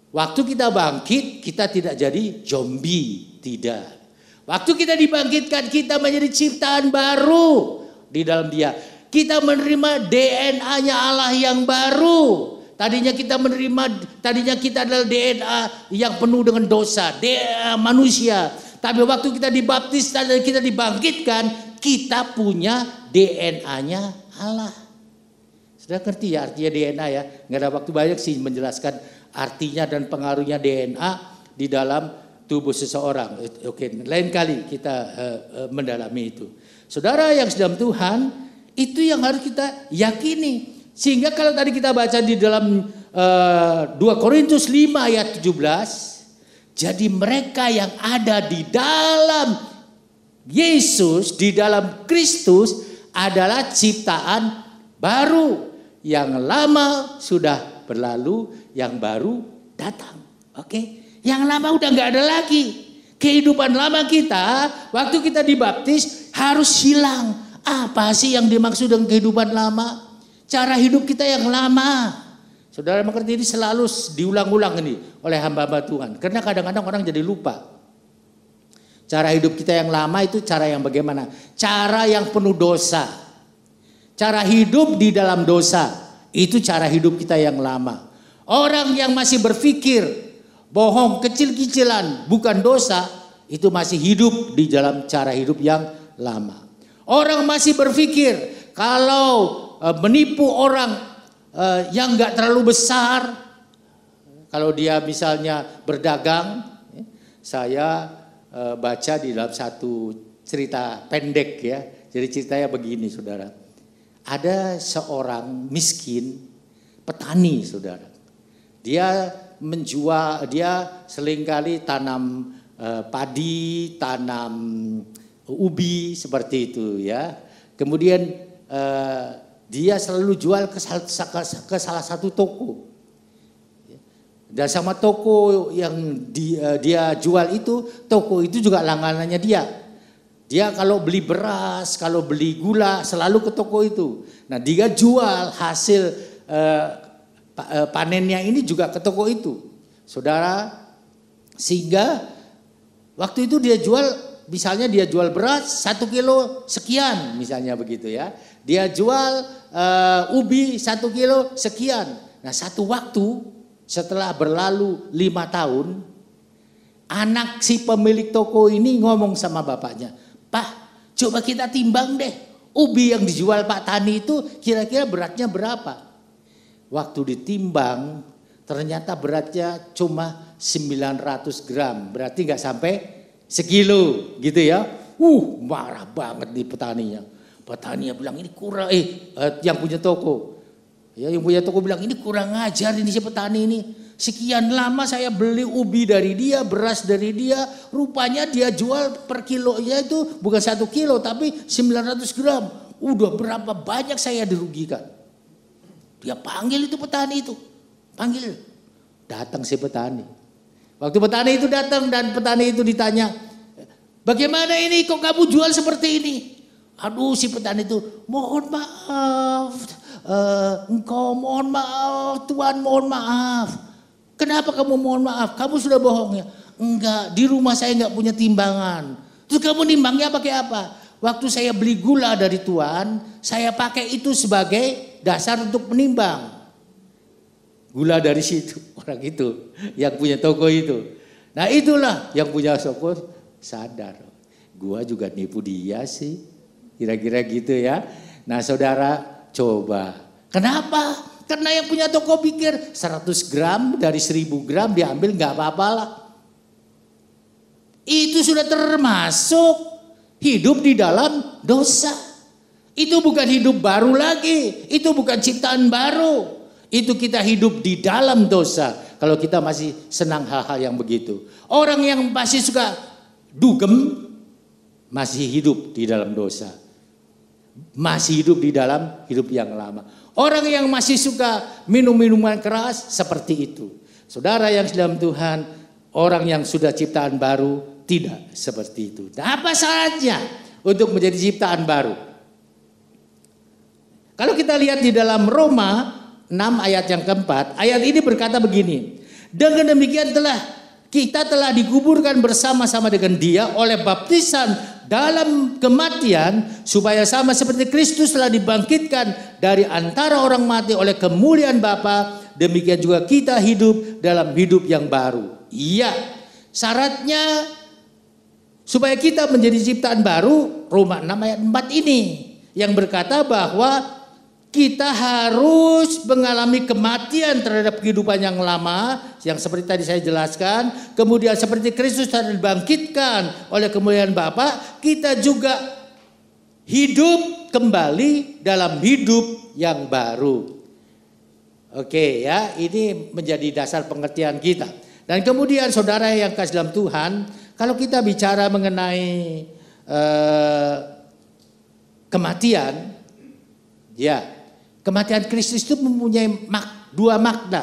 Waktu kita bangkit, kita tidak jadi zombie. Tidak. Waktu kita dibangkitkan, kita menjadi ciptaan baru di dalam Dia. Kita menerima DNA-nya Allah yang baru. Tadinya kita adalah DNA yang penuh dengan dosa, DNA manusia. Tapi waktu kita dibaptis dan kita dibangkitkan, kita punya DNA-nya Allah. Sudah ngerti ya artinya DNA ya? Nggak ada waktu banyak sih menjelaskan artinya dan pengaruhnya DNA di dalam tubuh seseorang. Oke, lain kali kita mendalami itu. Saudara yang sedang Tuhan, itu yang harus kita yakini. Sehingga kalau tadi kita baca di dalam 2 Korintus 5 ayat 17, jadi mereka yang ada di dalam Yesus, di dalam Kristus adalah ciptaan baru. Yang lama sudah berlalu, yang baru datang. Oke, yang lama udah nggak ada lagi. Kehidupan lama kita, waktu kita dibaptis harus hilang. Apa sih yang dimaksud dengan kehidupan lama? Cara hidup kita yang lama. Saudara mengerti, ini selalu diulang-ulang ini oleh hamba-hamba Tuhan. Karena kadang-kadang orang jadi lupa. Cara hidup kita yang lama itu cara yang bagaimana? Cara yang penuh dosa. Cara hidup di dalam dosa, itu cara hidup kita yang lama. Orang yang masih berpikir bohong kecil-kecilan bukan dosa, itu masih hidup di dalam cara hidup yang lama. Orang masih berpikir kalau menipu orang yang gak terlalu besar, kalau dia misalnya berdagang, saya baca di dalam satu cerita pendek ya. Jadi ceritanya begini saudara. Ada seorang miskin petani saudara. Dia seringkali tanam padi, tanam ubi seperti itu ya. Kemudian dia selalu jual ke salah satu toko. Dan sama toko yang dia jual itu, toko itu juga langganannya dia. Dia kalau beli beras, kalau beli gula selalu ke toko itu. Nah dia jual hasil panennya ini juga ke toko itu. Saudara, sehingga waktu itu dia jual, misalnya dia jual beras 1 kilo sekian misalnya begitu ya. Dia jual ubi 1 kilo sekian. Nah satu waktu setelah berlalu 5 tahun, anak si pemilik toko ini ngomong sama bapaknya, "Pak, coba kita timbang deh. Ubi yang dijual Pak Tani itu kira-kira beratnya berapa?" Waktu ditimbang ternyata beratnya cuma 900 gram. Berarti gak sampai sekilo gitu ya. Marah banget nih petaninya. Petaninya bilang ini kurang, yang punya toko. Ya, yang punya toko bilang ini kurang ajar ini si petani ini. Sekian lama saya beli ubi dari dia, beras dari dia. Rupanya dia jual per kilonya itu bukan 1 kilo tapi 900 gram. Udah berapa banyak saya dirugikan. Dia panggil itu petani itu. Panggil. Datang si petani. Waktu petani itu datang dan petani itu ditanya, "Bagaimana ini kok kamu jual seperti ini?" Aduh si petani itu, "Mohon maaf. Engkau mohon maaf. Tuhan mohon maaf." "Kenapa kamu mohon maaf? Kamu sudah bohong ya?" "Enggak, di rumah saya enggak punya timbangan." "Terus kamu nimbangnya pakai apa?" "Waktu saya beli gula dari Tuhan, saya pakai itu sebagai dasar untuk menimbang." Gula dari situ. Orang itu yang punya toko itu. Nah itulah yang punya toko sadar. Gua juga nipu dia sih. Kira-kira gitu ya. Nah saudara coba. Kenapa? Karena yang punya toko pikir 100 gram dari 1000 gram diambil gak apa-apa lah. Itu sudah termasuk hidup di dalam dosa. Itu bukan hidup baru lagi. Itu bukan ciptaan baru. Itu kita hidup di dalam dosa. Kalau kita masih senang hal-hal yang begitu. Orang yang masih suka dugem masih hidup di dalam dosa. Masih hidup di dalam hidup yang lama. Orang yang masih suka minum minuman keras seperti itu. Saudara yang dalam Tuhan, orang yang sudah ciptaan baru tidak seperti itu. Nah, apa syaratnya untuk menjadi ciptaan baru? Kalau kita lihat di dalam Roma 6 ayat yang keempat, ayat ini berkata begini. Dengan demikian kita telah dikuburkan bersama-sama dengan Dia oleh baptisan dalam kematian, supaya sama seperti Kristus telah dibangkitkan dari antara orang mati oleh kemuliaan Bapa, demikian juga kita hidup dalam hidup yang baru. Iya, syaratnya supaya kita menjadi ciptaan baru, Roma 6 ayat 4 ini yang berkata bahwa kita harus mengalami kematian terhadap kehidupan yang lama, yang seperti tadi saya jelaskan. Kemudian seperti Kristus telah dibangkitkan oleh kemuliaan Bapa, kita juga hidup kembali dalam hidup yang baru. Oke ya, ini menjadi dasar pengertian kita. Dan kemudian saudara yang kasih dalam Tuhan, kalau kita bicara mengenai kematian, ya. Kematian Kristus itu mempunyai dua makna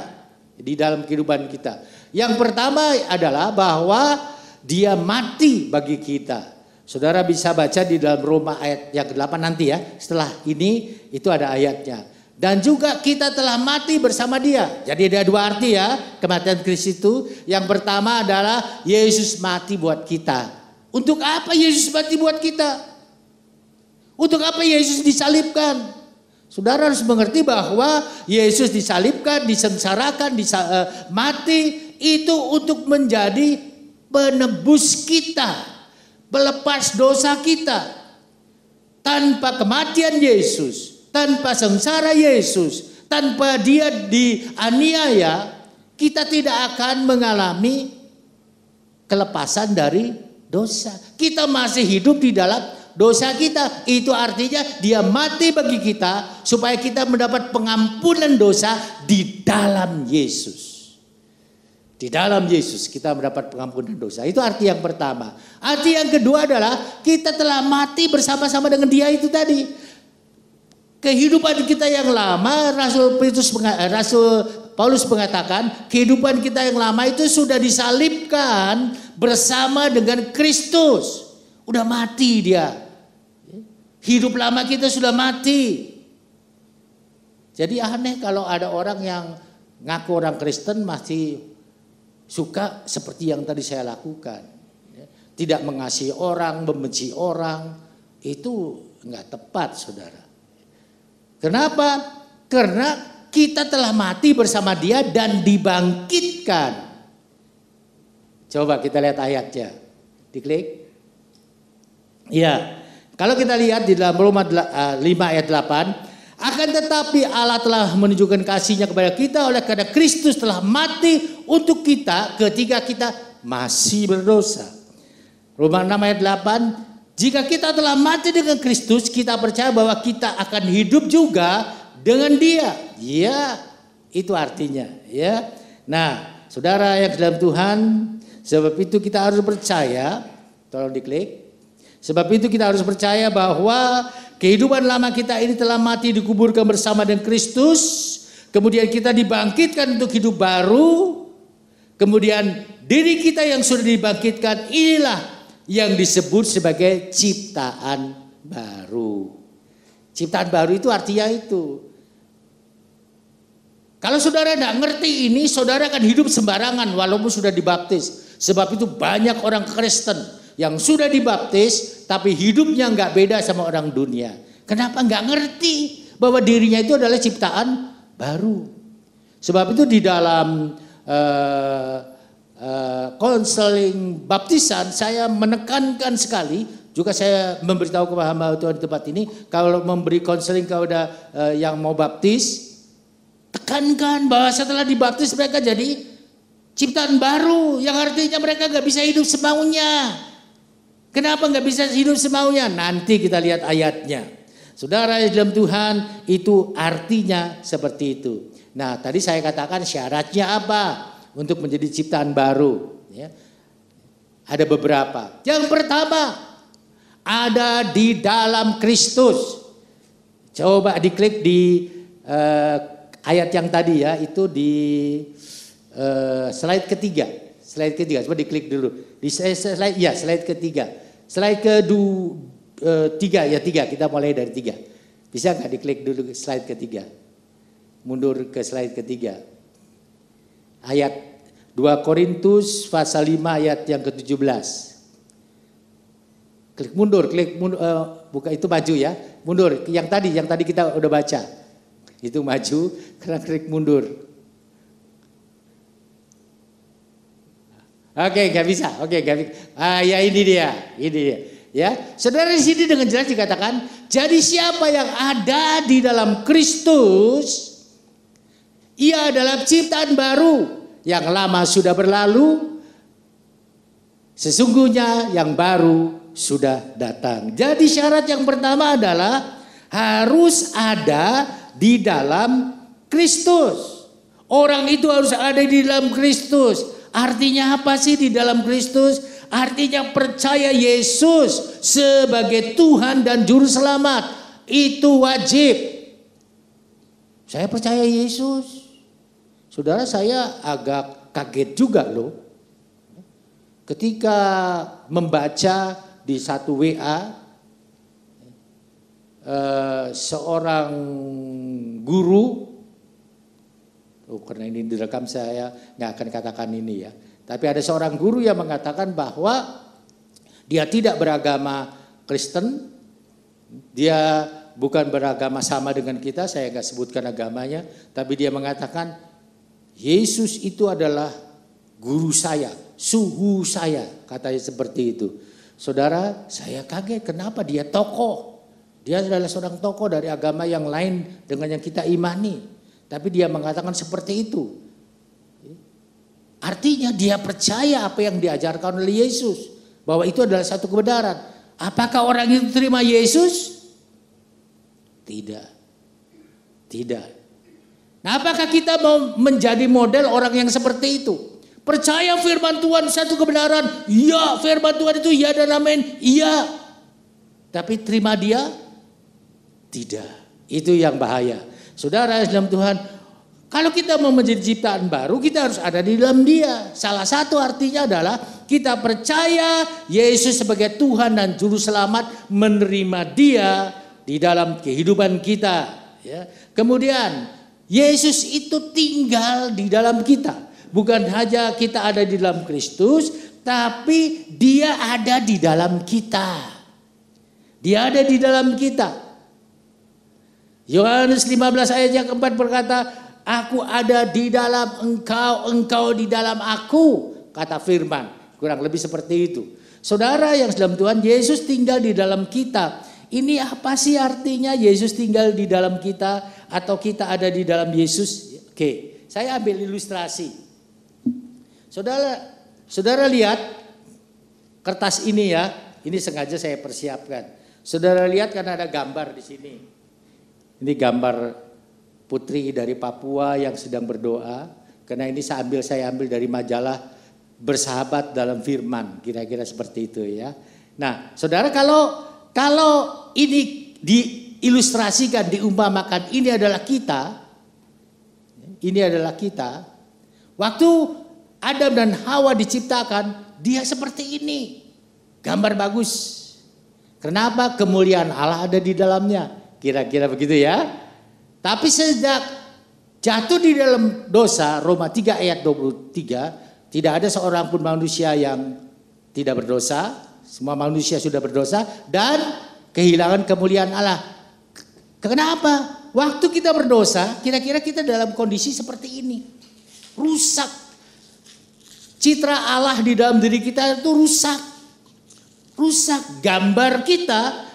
di dalam kehidupan kita. Yang pertama adalah bahwa Dia mati bagi kita. Saudara bisa baca di dalam Roma ayat yang ke-8 nanti ya. Setelah ini itu ada ayatnya. Dan juga kita telah mati bersama Dia. Jadi ada dua arti ya kematian Kristus itu. Yang pertama adalah Yesus mati buat kita. Untuk apa Yesus mati buat kita? Untuk apa Yesus disalibkan? Saudara harus mengerti bahwa Yesus disalibkan, disengsarakan, mati itu untuk menjadi penebus kita, pelepas dosa kita. Tanpa kematian Yesus, tanpa sengsara Yesus, tanpa Dia dianiaya, kita tidak akan mengalami kelepasan dari dosa. Kita masih hidup di dalam dosa kita. Itu artinya Dia mati bagi kita supaya kita mendapat pengampunan dosa di dalam Yesus. Di dalam Yesus kita mendapat pengampunan dosa. Itu arti yang pertama. Arti yang kedua adalah kita telah mati bersama-sama dengan Dia itu tadi. Kehidupan kita yang lama, Rasul Paulus mengatakan, kehidupan kita yang lama itu sudah disalibkan bersama dengan Kristus. Udah mati Dia. Hidup lama kita sudah mati. Jadi aneh kalau ada orang yang ngaku orang Kristen masih suka seperti yang tadi saya lakukan. Tidak mengasihi orang, membenci orang. Itu enggak tepat saudara. Kenapa? Karena kita telah mati bersama Dia dan dibangkitkan. Coba kita lihat ayatnya. Diklik. Ya. Kalau kita lihat di dalam Roma 5 ayat 8, akan tetapi Allah telah menunjukkan kasih-Nya kepada kita oleh karena Kristus telah mati untuk kita ketika kita masih berdosa. Roma 6 ayat 8, jika kita telah mati dengan Kristus, kita percaya bahwa kita akan hidup juga dengan Dia. Ya, itu artinya ya. Nah, saudara yang dalam Tuhan, sebab itu kita harus percaya, tolong diklik. Sebab itu kita harus percaya bahwa kehidupan lama kita ini telah mati dikuburkan bersama dengan Kristus. Kemudian kita dibangkitkan untuk hidup baru. Kemudian diri kita yang sudah dibangkitkan inilah yang disebut sebagai ciptaan baru. Ciptaan baru itu artinya itu. Kalau saudara tidak ngerti ini, saudara akan hidup sembarangan walaupun sudah dibaptis. Sebab itu banyak orang Kristen yang sudah dibaptis tapi hidupnya nggak beda sama orang dunia. Kenapa? Nggak ngerti bahwa dirinya itu adalah ciptaan baru. Sebab itu di dalam konseling baptisan, saya menekankan sekali, juga saya memberitahu kepada hamba Tuhan di tempat ini, kalau memberi konseling kepada yang mau baptis, tekankan bahwa setelah dibaptis mereka jadi ciptaan baru, yang artinya mereka gak bisa hidup semaunya. Kenapa gak bisa hidup semaunya? Nanti kita lihat ayatnya. Saudara dalam Tuhan, itu artinya seperti itu. Nah, tadi saya katakan syaratnya apa untuk menjadi ciptaan baru? Ya. Ada beberapa. Yang pertama, ada di dalam Kristus. Coba diklik di ayat yang tadi ya, itu di slide ketiga. Slide ketiga, coba diklik dulu. Di slide ketiga. Slide tiga, kita mulai dari 3. Bisa nggak diklik dulu slide ketiga? Mundur ke slide ketiga. Ayat 2 Korintus pasal 5 ayat yang ke-17. Klik mundur, buka itu maju ya. Mundur, yang tadi kita udah baca. Itu maju, karena klik mundur. Oke, nggak bisa. Ya ini dia. Ya, saudara di sini dengan jelas dikatakan, jadi siapa yang ada di dalam Kristus, ia adalah ciptaan baru, yang lama sudah berlalu, sesungguhnya yang baru sudah datang. Jadi syarat yang pertama adalah harus ada di dalam Kristus. Orang itu harus ada di dalam Kristus. Artinya apa sih di dalam Kristus? Artinya percaya Yesus sebagai Tuhan dan Juru Selamat. Itu wajib. Saya percaya Yesus. Saudara, saya agak kaget juga loh. Ketika membaca di satu WA, seorang guru, karena ini direkam saya nggak akan katakan ini ya. Tapi ada seorang guru yang mengatakan bahwa dia tidak beragama Kristen, dia bukan beragama sama dengan kita, saya nggak sebutkan agamanya, tapi dia mengatakan Yesus itu adalah guru saya, suhu saya, katanya seperti itu. Saudara, saya kaget kenapa dia tokoh. Dia adalah seorang tokoh dari agama yang lain dengan yang kita imani. Tapi dia mengatakan seperti itu. Artinya dia percaya apa yang diajarkan oleh Yesus. Bahwa itu adalah satu kebenaran. Apakah orang itu terima Yesus? Tidak. Nah, apakah kita mau menjadi model orang yang seperti itu? Percaya firman Tuhan satu kebenaran. Iya, firman Tuhan itu iya dan amin. Iya. Tapi terima dia? Tidak. Itu yang bahaya. Saudara dalam Tuhan, kalau kita mau menjadi ciptaan baru, kita harus ada di dalam Dia. Salah satu artinya adalah kita percaya Yesus sebagai Tuhan dan Juru Selamat, menerima Dia di dalam kehidupan kita. Ya. Kemudian Yesus itu tinggal di dalam kita. Bukan hanya kita ada di dalam Kristus, tapi Dia ada di dalam kita. Dia ada di dalam kita. Yohanes 15 ayat yang keempat berkata, aku ada di dalam engkau, engkau di dalam aku, kata firman. Kurang lebih seperti itu. Saudara yang dalam Tuhan, Yesus tinggal di dalam kita. Ini apa sih artinya Yesus tinggal di dalam kita atau kita ada di dalam Yesus? Oke, saya ambil ilustrasi. Saudara lihat kertas ini ya, ini sengaja saya persiapkan. Saudara lihat karena ada gambar di sini. Ini gambar putri dari Papua yang sedang berdoa. Karena ini saya ambil dari majalah Bersahabat dalam Firman. Kira-kira seperti itu ya. Nah, saudara kalau ini diilustrasikan, diumpamakan, ini adalah kita. Ini adalah kita. Waktu Adam dan Hawa diciptakan, dia seperti ini. Gambar bagus. Kenapa? Kemuliaan Allah ada di dalamnya. Kira-kira begitu ya. Tapi sejak jatuh di dalam dosa, Roma 3 ayat 23, tidak ada seorang pun manusia yang tidak berdosa. Semua manusia sudah berdosa dan kehilangan kemuliaan Allah. Kenapa? Waktu kita berdosa, kira-kira kita dalam kondisi seperti ini. Rusak. citra Allah di dalam diri kita itu rusak. Rusak. Gambar kita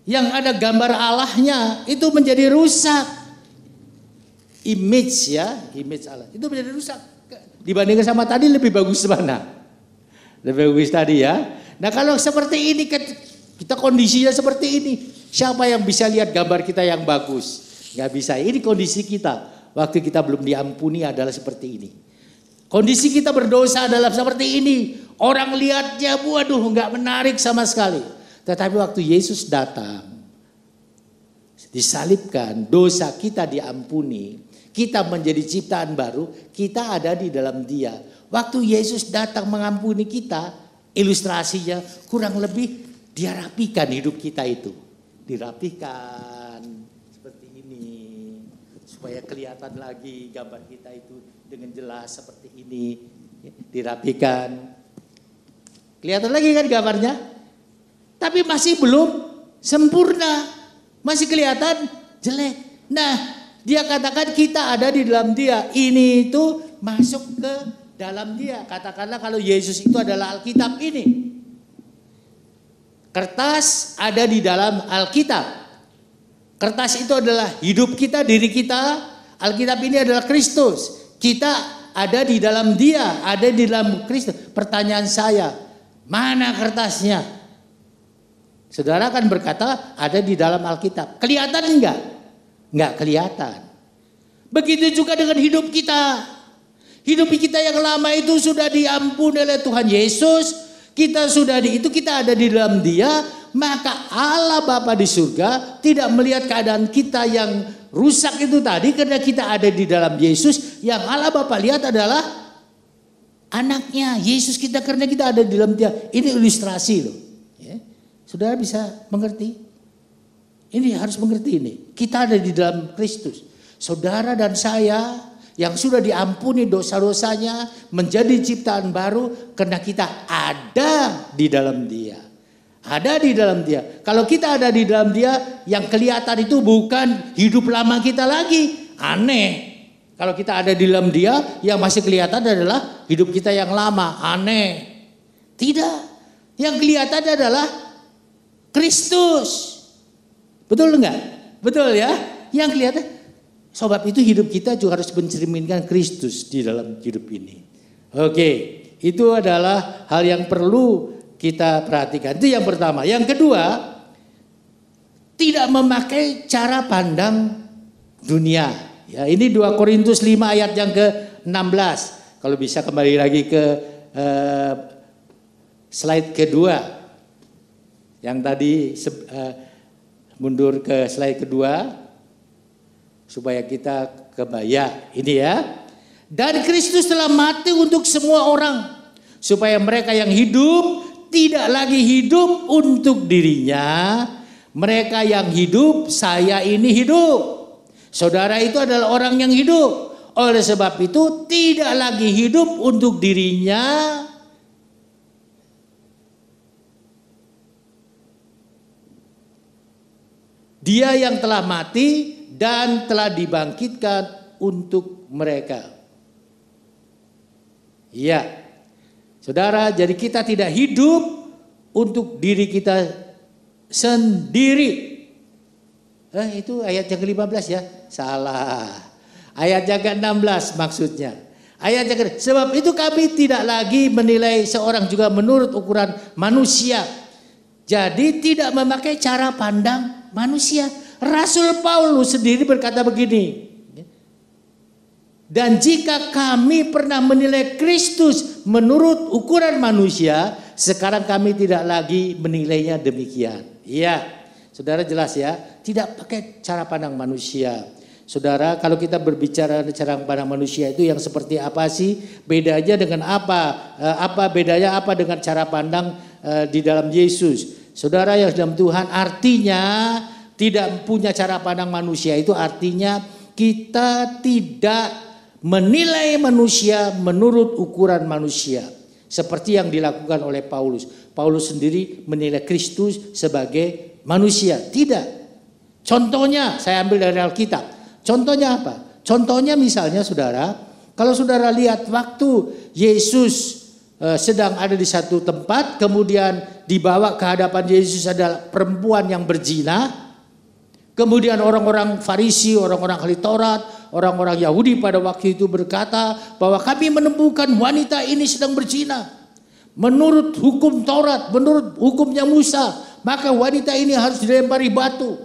yang ada gambar Allahnya itu menjadi rusak. Image Allah itu menjadi rusak. Dibandingkan sama tadi lebih bagus mana? Lebih bagus tadi ya. Nah kalau seperti ini kita kondisinya seperti ini. Siapa yang bisa lihat gambar kita yang bagus? Gak bisa. Ini kondisi kita. Waktu kita belum diampuni adalah seperti ini. Kondisi kita berdosa adalah seperti ini. Orang lihatnya waduh gak menarik sama sekali. Tetapi waktu Yesus datang. Disalibkan. Dosa kita diampuni. Kita menjadi ciptaan baru. Kita ada di dalam Dia. Waktu Yesus datang mengampuni kita. Ilustrasinya kurang lebih Dia rapikan hidup kita itu. Dirapikan seperti ini supaya kelihatan lagi gambar kita itu dengan jelas seperti ini. Dirapikan, kelihatan lagi kan gambarnya, tapi masih belum sempurna, masih kelihatan jelek. Nah, Dia katakan kita ada di dalam Dia. Ini itu masuk ke dalam Dia. Katakanlah kalau Yesus itu adalah Alkitab ini. Kertas ada di dalam Alkitab. Kertas itu adalah hidup kita, diri kita. Alkitab ini adalah Kristus. Kita ada di dalam Dia, ada di dalam Kristus. Pertanyaan saya, mana kertasnya? Saudara kan berkata ada di dalam Alkitab. Kelihatan enggak? Enggak kelihatan. Begitu juga dengan hidup kita. Hidup kita yang lama itu sudah diampuni oleh Tuhan Yesus. Kita sudah kita ada di dalam Dia, maka Allah Bapa di surga tidak melihat keadaan kita yang rusak itu tadi karena kita ada di dalam Yesus. Yang Allah Bapa lihat adalah anaknya Yesus kita karena kita ada di dalam Dia. Ini ilustrasi loh. Ya. Saudara bisa mengerti? Ini harus mengerti ini. Kita ada di dalam Kristus. Saudara dan saya yang sudah diampuni dosa-dosanya menjadi ciptaan baru karena kita ada di dalam Dia. Ada di dalam Dia. Kalau kita ada di dalam Dia, yang kelihatan itu bukan hidup lama kita lagi. Aneh. Kalau kita ada di dalam Dia, yang masih kelihatan adalah hidup kita yang lama. Aneh. Tidak. Yang kelihatan adalah Kristus. Betul enggak? Betul ya? Yang kelihatan. Sebab itu hidup kita juga harus mencerminkan Kristus di dalam hidup ini. Oke, itu adalah hal yang perlu kita perhatikan. Itu yang pertama. Yang kedua, tidak memakai cara pandang dunia. Ya, ini 2 Korintus 5 ayat yang ke-16. Kalau bisa kembali lagi ke slide kedua. Yang tadi mundur ke slide kedua. Supaya kita kebaya ini ya. Dan Kristus telah mati untuk semua orang. Supaya mereka yang hidup tidak lagi hidup untuk dirinya. Mereka yang hidup, saya ini hidup. Saudara itu adalah orang yang hidup. Oleh sebab itu tidak lagi hidup untuk dirinya. Dia yang telah mati dan telah dibangkitkan untuk mereka. Iya. Saudara, jadi kita tidak hidup untuk diri kita sendiri. Itu ayat yang ke-15 ya. Salah. Ayat yang ke-16 maksudnya. Ayat yang ke sebab itu kami tidak lagi menilai seorang juga menurut ukuran manusia. Jadi tidak memakai cara pandang manusia. Rasul Paulus sendiri berkata begini. Dan jika kami pernah menilai Kristus menurut ukuran manusia, sekarang kami tidak lagi menilainya demikian. Iya, saudara jelas ya, tidak pakai cara pandang manusia. Saudara, kalau kita berbicara cara pandang manusia itu yang seperti apa sih? Bedanya dengan apa? Bedanya apa dengan cara pandang di dalam Yesus? Saudara yang dalam Tuhan, artinya tidak punya cara pandang manusia itu artinya kita tidak menilai manusia menurut ukuran manusia. Seperti yang dilakukan oleh Paulus. Paulus sendiri menilai Kristus sebagai manusia. Tidak. Contohnya saya ambil dari Alkitab. Contohnya apa? Contohnya misalnya saudara, kalau saudara lihat waktu Yesus sedang ada di satu tempat, kemudian dibawa ke hadapan Yesus adalah perempuan yang berzina. Kemudian orang-orang Farisi, orang-orang ahli Taurat, orang-orang Yahudi pada waktu itu berkata bahwa kami menemukan wanita ini sedang berzina. Menurut hukum Taurat, menurut hukumnya Musa, maka wanita ini harus dilempari batu.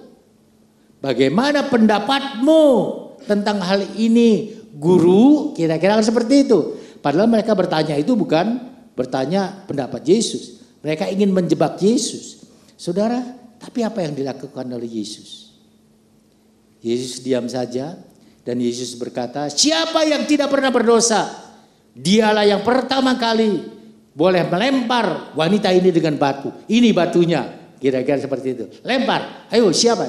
Bagaimana pendapatmu tentang hal ini, guru? Kira-kira seperti itu. Padahal mereka bertanya itu bukan bertanya pendapat Yesus. Mereka ingin menjebak Yesus. Saudara, tapi apa yang dilakukan oleh Yesus? Yesus diam saja dan Yesus berkata, siapa yang tidak pernah berdosa, dialah yang pertama kali boleh melempar wanita ini dengan batu. Ini batunya, kira-kira seperti itu. Lempar, ayo siapa?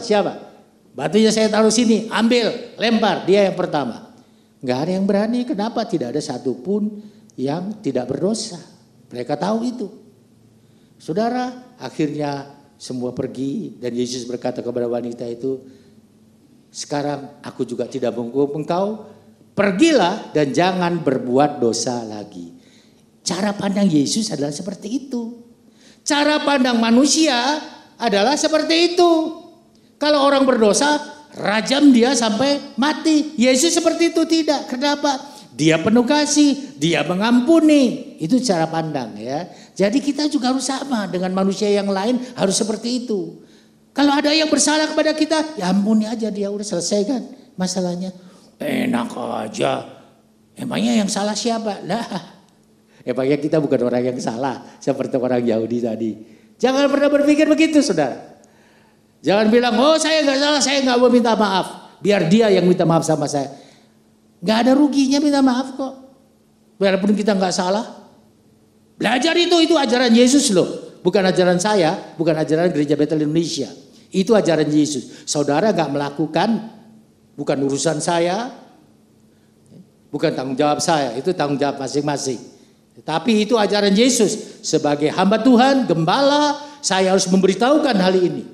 Batunya saya taruh sini, ambil, lempar, dia yang pertama. Nggak ada yang berani, kenapa? Tidak ada satupun yang tidak berdosa. Mereka tahu itu. Saudara, akhirnya semua pergi dan Yesus berkata kepada wanita itu, sekarang aku juga tidak menghukum engkau, pergilah dan jangan berbuat dosa lagi. Cara pandang Yesus adalah seperti itu. Cara pandang manusia adalah seperti itu. Kalau orang berdosa, rajam dia sampai mati. Yesus seperti itu tidak. Kenapa? Dia penuh kasih, dia mengampuni. Itu cara pandang ya. Jadi kita juga harus sama dengan manusia yang lain, harus seperti itu. Kalau ada yang bersalah kepada kita, ya ampuni aja, dia udah selesaikan masalahnya. Enak aja. Emangnya yang salah siapa? Lah, emangnya kita bukan orang yang salah seperti orang Yahudi tadi. Jangan pernah berpikir begitu, saudara. Jangan bilang, oh saya nggak salah, saya nggak mau minta maaf. Biar dia yang minta maaf sama saya. Nggak ada ruginya minta maaf kok. Biarpun kita nggak salah. Belajar itu ajaran Yesus loh. Bukan ajaran saya, bukan ajaran Gereja Betel Indonesia. Itu ajaran Yesus. Saudara gak melakukan, bukan urusan saya, bukan tanggung jawab saya, itu tanggung jawab masing-masing. Tapi itu ajaran Yesus. Sebagai hamba Tuhan, gembala, saya harus memberitahukan hal ini.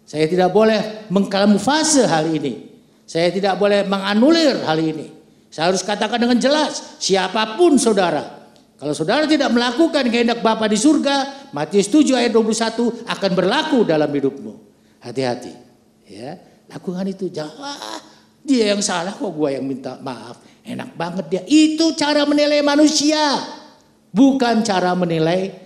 Saya tidak boleh mengkamuflase hal ini. Saya tidak boleh menganulir hal ini. Saya harus katakan dengan jelas, siapapun saudara. Kalau saudara tidak melakukan kehendak Bapa di surga, Matius 7 ayat 21 akan berlaku dalam hidupmu. Hati-hati. Ya, lakukan itu. Jangan, dia yang salah kok gua yang minta maaf. Enak banget dia. Itu cara menilai manusia, bukan cara menilai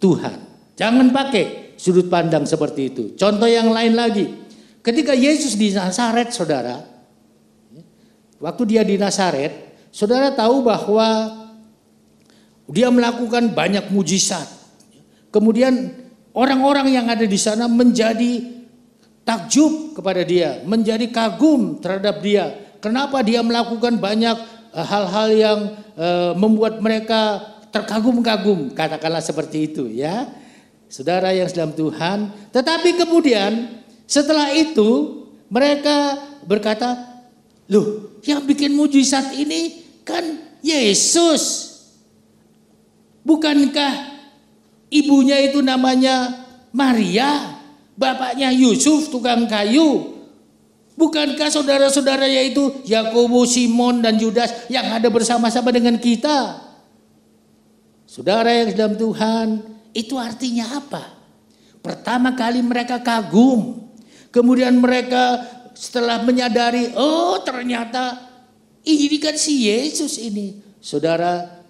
Tuhan. Jangan pakai sudut pandang seperti itu. Contoh yang lain lagi. Ketika Yesus di Nazaret, saudara, waktu dia di Nazaret, saudara tahu bahwa dia melakukan banyak mujizat. Kemudian orang-orang yang ada di sana menjadi takjub kepada dia, menjadi kagum terhadap dia. Kenapa dia melakukan banyak hal-hal yang membuat mereka terkagum-kagum, katakanlah seperti itu ya. Saudara yang dalam Tuhan, tetapi kemudian setelah itu mereka berkata, loh yang bikin mujizat ini kan Yesus. Bukankah ibunya itu namanya Maria, bapaknya Yusuf tukang kayu? Bukankah saudara-saudaranya itu Yakobus, Simon dan Yudas yang ada bersama-sama dengan kita? Saudara yang dalam Tuhan, itu artinya apa? Pertama kali mereka kagum. Kemudian mereka setelah menyadari, oh ternyata ini kan si Yesus ini. Saudara,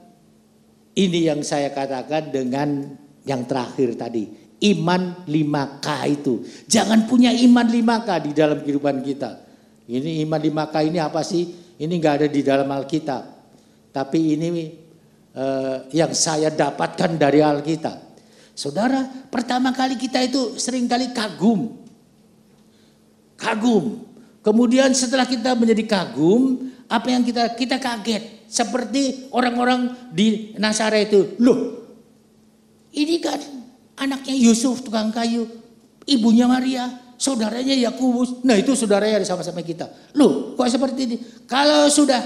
ini yang saya katakan dengan yang terakhir tadi. Iman 5K itu. Jangan punya iman 5K di dalam kehidupan kita. Ini iman 5K ini apa sih? Ini gak ada di dalam Alkitab. Tapi ini yang saya dapatkan dari Alkitab. Saudara, pertama kali kita itu seringkali kagum. Kagum. Kemudian setelah kita menjadi kagum, apa yang kita kaget. Seperti orang-orang di Nazaret itu. Loh, ini kan anaknya Yusuf tukang kayu, ibunya Maria, saudaranya Yakobus. Nah itu saudaranya ada sama-sama kita. Loh, kok seperti ini? Kalau sudah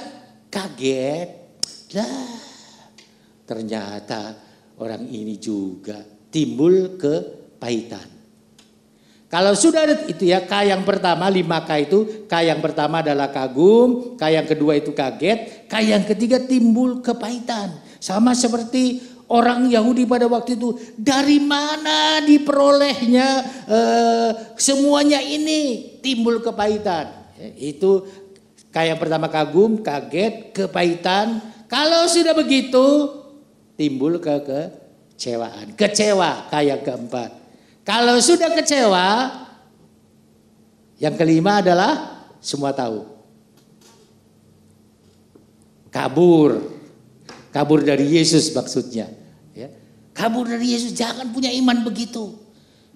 kaget, lah ternyata orang ini juga timbul kepahitan. Kalau sudah itu ya, K yang pertama 5K itu, K yang pertama adalah kagum, K yang kedua itu kaget, K yang ketiga timbul kepahitan. Sama seperti orang Yahudi pada waktu itu, dari mana diperolehnya semuanya ini, timbul kepahitan. Itu kayak pertama kagum, kaget, kepahitan. Kalau sudah begitu timbul kekecewaan. Kecewa kayak keempat. Kalau sudah kecewa, yang kelima adalah semua tahu. Kabur dari Yesus maksudnya. Ya. Kabur dari Yesus, jangan punya iman begitu.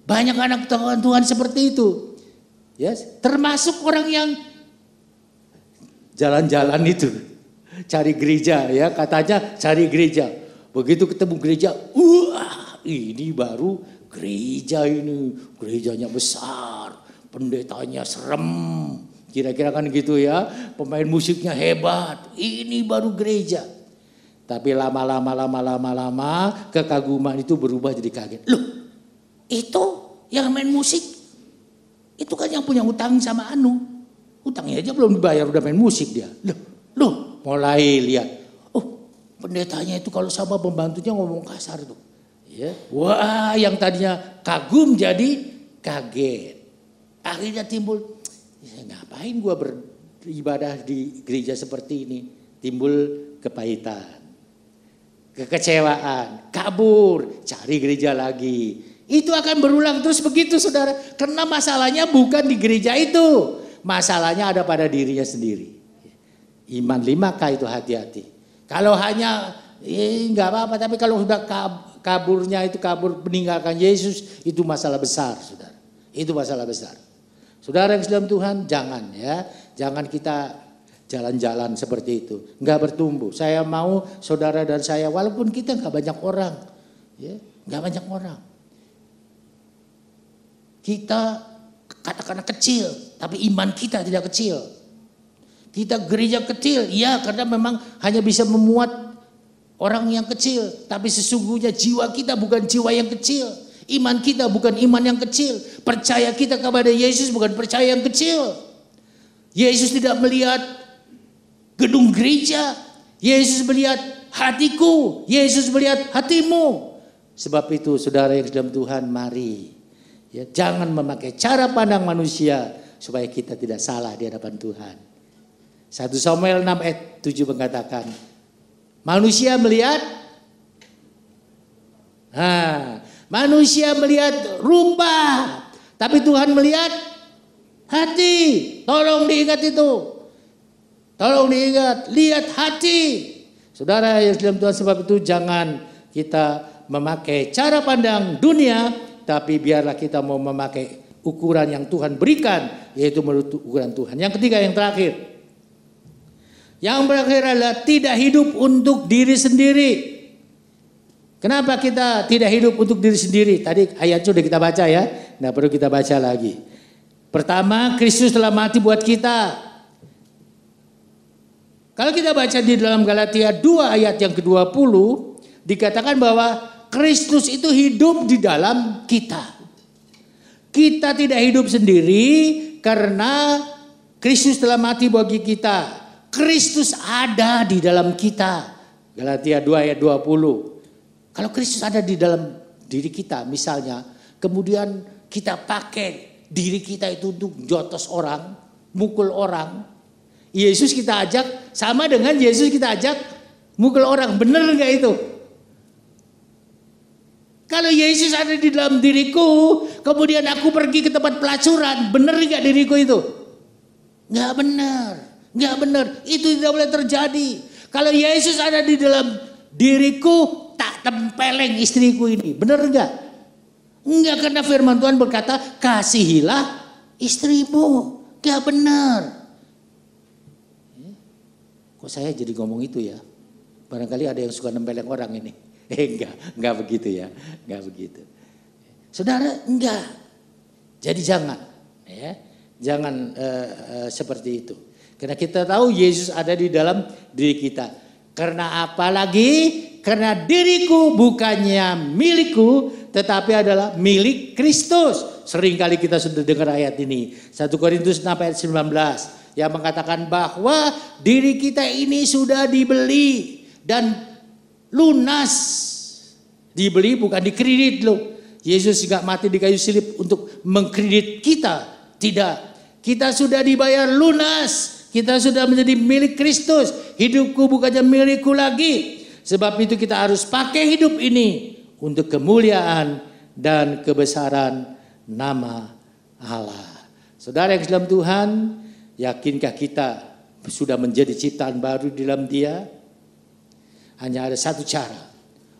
Banyak anak Tuhan seperti itu. Ya, termasuk orang yang jalan-jalan itu. Cari gereja ya, katanya cari gereja. Begitu ketemu gereja, ini baru gereja ini. Gerejanya besar, pendetanya serem. Kira-kira kan gitu ya, pemain musiknya hebat. Ini baru gereja. Tapi lama-lama kekaguman itu berubah jadi kaget. Loh, itu yang main musik, itu kan yang punya utang sama Anu. Utangnya aja belum dibayar udah main musik dia. Loh, mulai lihat. Oh, pendetanya itu kalau sama pembantunya ngomong kasar tuh. Ya. Wah, yang tadinya kagum jadi kaget. Akhirnya timbul, ngapain gua beribadah di gereja seperti ini? Timbul kepahitan. Kekecewaan, kabur, cari gereja lagi. Itu akan berulang terus begitu saudara. Karena masalahnya bukan di gereja itu. Masalahnya ada pada dirinya sendiri. Iman 5K itu hati-hati. Kalau hanya enggak apa-apa. Tapi kalau sudah kaburnya itu kabur meninggalkan Yesus. Itu masalah besar saudara. Itu masalah besar. Saudara yang dalam Tuhan jangan ya. Jangan kita jalan-jalan seperti itu, nggak bertumbuh. Saya mau saudara dan saya, walaupun kita nggak banyak orang, ya, nggak banyak orang. Kita katakanlah kecil, tapi iman kita tidak kecil. Kita gereja kecil, ya karena memang hanya bisa memuat orang yang kecil, tapi sesungguhnya jiwa kita bukan jiwa yang kecil. Iman kita bukan iman yang kecil. Percaya kita kepada Yesus bukan percaya yang kecil. Yesus tidak melihat gedung gereja, Yesus melihat hatiku, Yesus melihat hatimu. Sebab itu saudara yang dalam Tuhan, mari ya, jangan memakai cara pandang manusia supaya kita tidak salah di hadapan Tuhan. 1 Samuel 6 ayat 7 mengatakan, manusia melihat manusia melihat rupa, tapi Tuhan melihat hati. Tolong diingat itu. Tolong diingat, lihat hati. Saudara yang dalam Tuhan, sebab itu jangan kita memakai cara pandang dunia, tapi biarlah kita mau memakai ukuran yang Tuhan berikan, yaitu menurut ukuran Tuhan. Yang ketiga, yang terakhir. Yang terakhir adalah tidak hidup untuk diri sendiri. Kenapa kita tidak hidup untuk diri sendiri? Tadi ayat sudah kita baca ya, nggak perlu kita baca lagi. Pertama, Kristus telah mati buat kita. Kalau kita baca di dalam Galatia 2 ayat yang ke-20, dikatakan bahwa Kristus itu hidup di dalam kita. Kita tidak hidup sendiri karena Kristus telah mati bagi kita. Kristus ada di dalam kita. Galatia 2 ayat 20. Kalau Kristus ada di dalam diri kita misalnya, kemudian kita pakai diri kita itu untuk jotos orang, mukul orang. Yesus kita ajak sama dengan Yesus kita ajak mukul orang. Benar enggak itu? Kalau Yesus ada di dalam diriku, kemudian aku pergi ke tempat pelacuran, benar enggak diriku itu? Enggak benar. Enggak benar. Itu tidak boleh terjadi. Kalau Yesus ada di dalam diriku, tak tempeleng istriku ini. Benar enggak? Enggak, karena firman Tuhan berkata, kasihilah istrimu. Enggak benar. Kok saya jadi ngomong itu ya? Barangkali ada yang suka nempeleng orang ini. Enggak begitu ya. Enggak begitu. Saudara, enggak. Jadi jangan. Ya, jangan seperti itu. Karena kita tahu Yesus ada di dalam diri kita. Karena apa lagi? Karena diriku bukannya milikku, tetapi adalah milik Kristus. Seringkali kita sudah dengar ayat ini. 1 Korintus 6 ayat 19. Yang mengatakan bahwa diri kita ini sudah dibeli. Dan lunas. Dibeli bukan dikredit loh. Yesus nggak mati di kayu salib untuk mengkredit kita. Tidak. Kita sudah dibayar lunas. Kita sudah menjadi milik Kristus. Hidupku bukannya milikku lagi. Sebab itu kita harus pakai hidup ini untuk kemuliaan dan kebesaran nama Allah. Saudara yang dalam Tuhan, yakinkah kita sudah menjadi ciptaan baru di dalam Dia? Hanya ada satu cara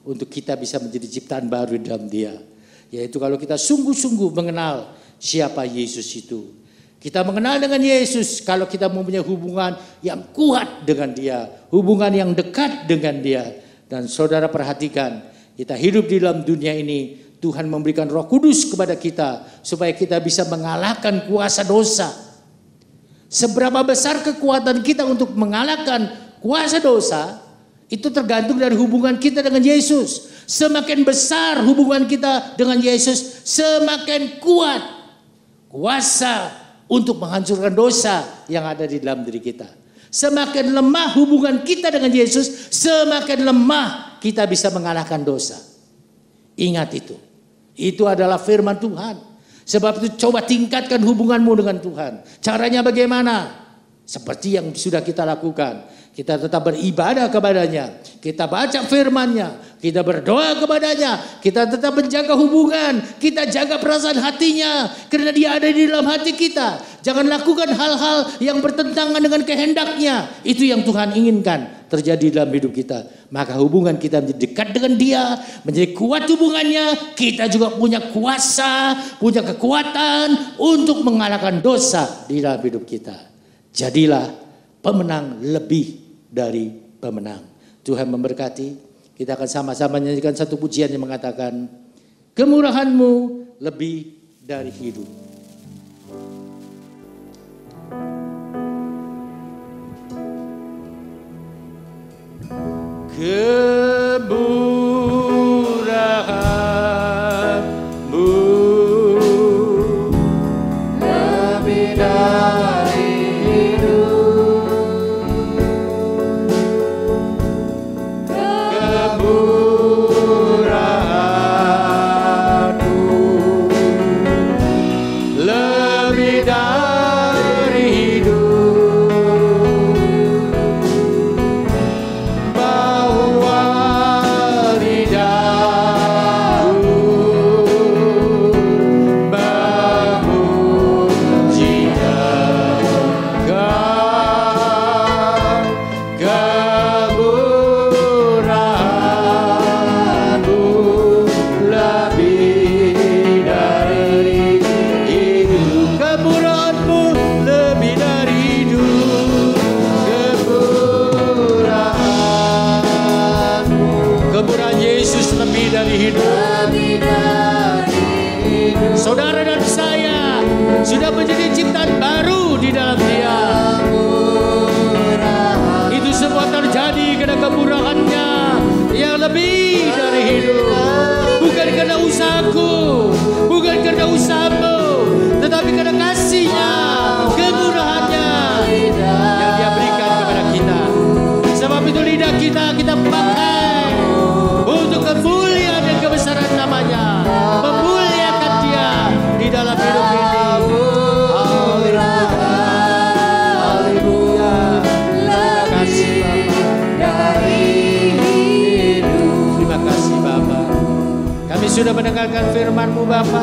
untuk kita bisa menjadi ciptaan baru di dalam Dia, yaitu kalau kita sungguh-sungguh mengenal siapa Yesus itu. Kita mengenal dengan Yesus kalau kita mempunyai hubungan yang kuat dengan Dia, hubungan yang dekat dengan Dia. Dan saudara perhatikan, kita hidup di dalam dunia ini, Tuhan memberikan Roh Kudus kepada kita supaya kita bisa mengalahkan kuasa dosa. Seberapa besar kekuatan kita untuk mengalahkan kuasa dosa, itu tergantung dari hubungan kita dengan Yesus. Semakin besar hubungan kita dengan Yesus, semakin kuat kuasa untuk menghancurkan dosa yang ada di dalam diri kita. Semakin lemah hubungan kita dengan Yesus, semakin lemah kita bisa mengalahkan dosa. Ingat itu. Itu adalah firman Tuhan. Sebab itu coba tingkatkan hubunganmu dengan Tuhan. Caranya bagaimana? Seperti yang sudah kita lakukan. Kita tetap beribadah kepadanya. Kita baca firman-Nya. Kita berdoa kepadanya. Kita tetap menjaga hubungan. Kita jaga perasaan hatinya. Karena Dia ada di dalam hati kita. Jangan lakukan hal-hal yang bertentangan dengan kehendak-Nya. Itu yang Tuhan inginkan terjadi dalam hidup kita. Maka hubungan kita menjadi dekat dengan Dia. Menjadi kuat hubungannya. Kita juga punya kuasa. Punya kekuatan untuk mengalahkan dosa di dalam hidup kita. Jadilah pemenang lebih dari pemenang. Tuhan memberkati. Kita akan sama-sama menyanyikan satu pujian yang mengatakan, kemurahan-Mu lebih dari hidup. Kemurahan-Mu lebih dari saudara dan saya sudah menjadi ciptaan baru di dalam Dia. Itu semua terjadi karena kemurahan-Nya yang lebih dari hidup. Bukan karena usahaku, bukan karena usahamu, tetapi karena kasih-Nya, kemurahan-Nya yang Dia berikan kepada kita. Sebab itu lidah kita pakai untuk kemuliaan dan kebesaran nama-Nya. Memuliakan Dia di dalam hidup ini. Haleluya. Terima kasih Bapa. Terima kasih Bapa. Kami sudah mendengarkan firman-Mu Bapa.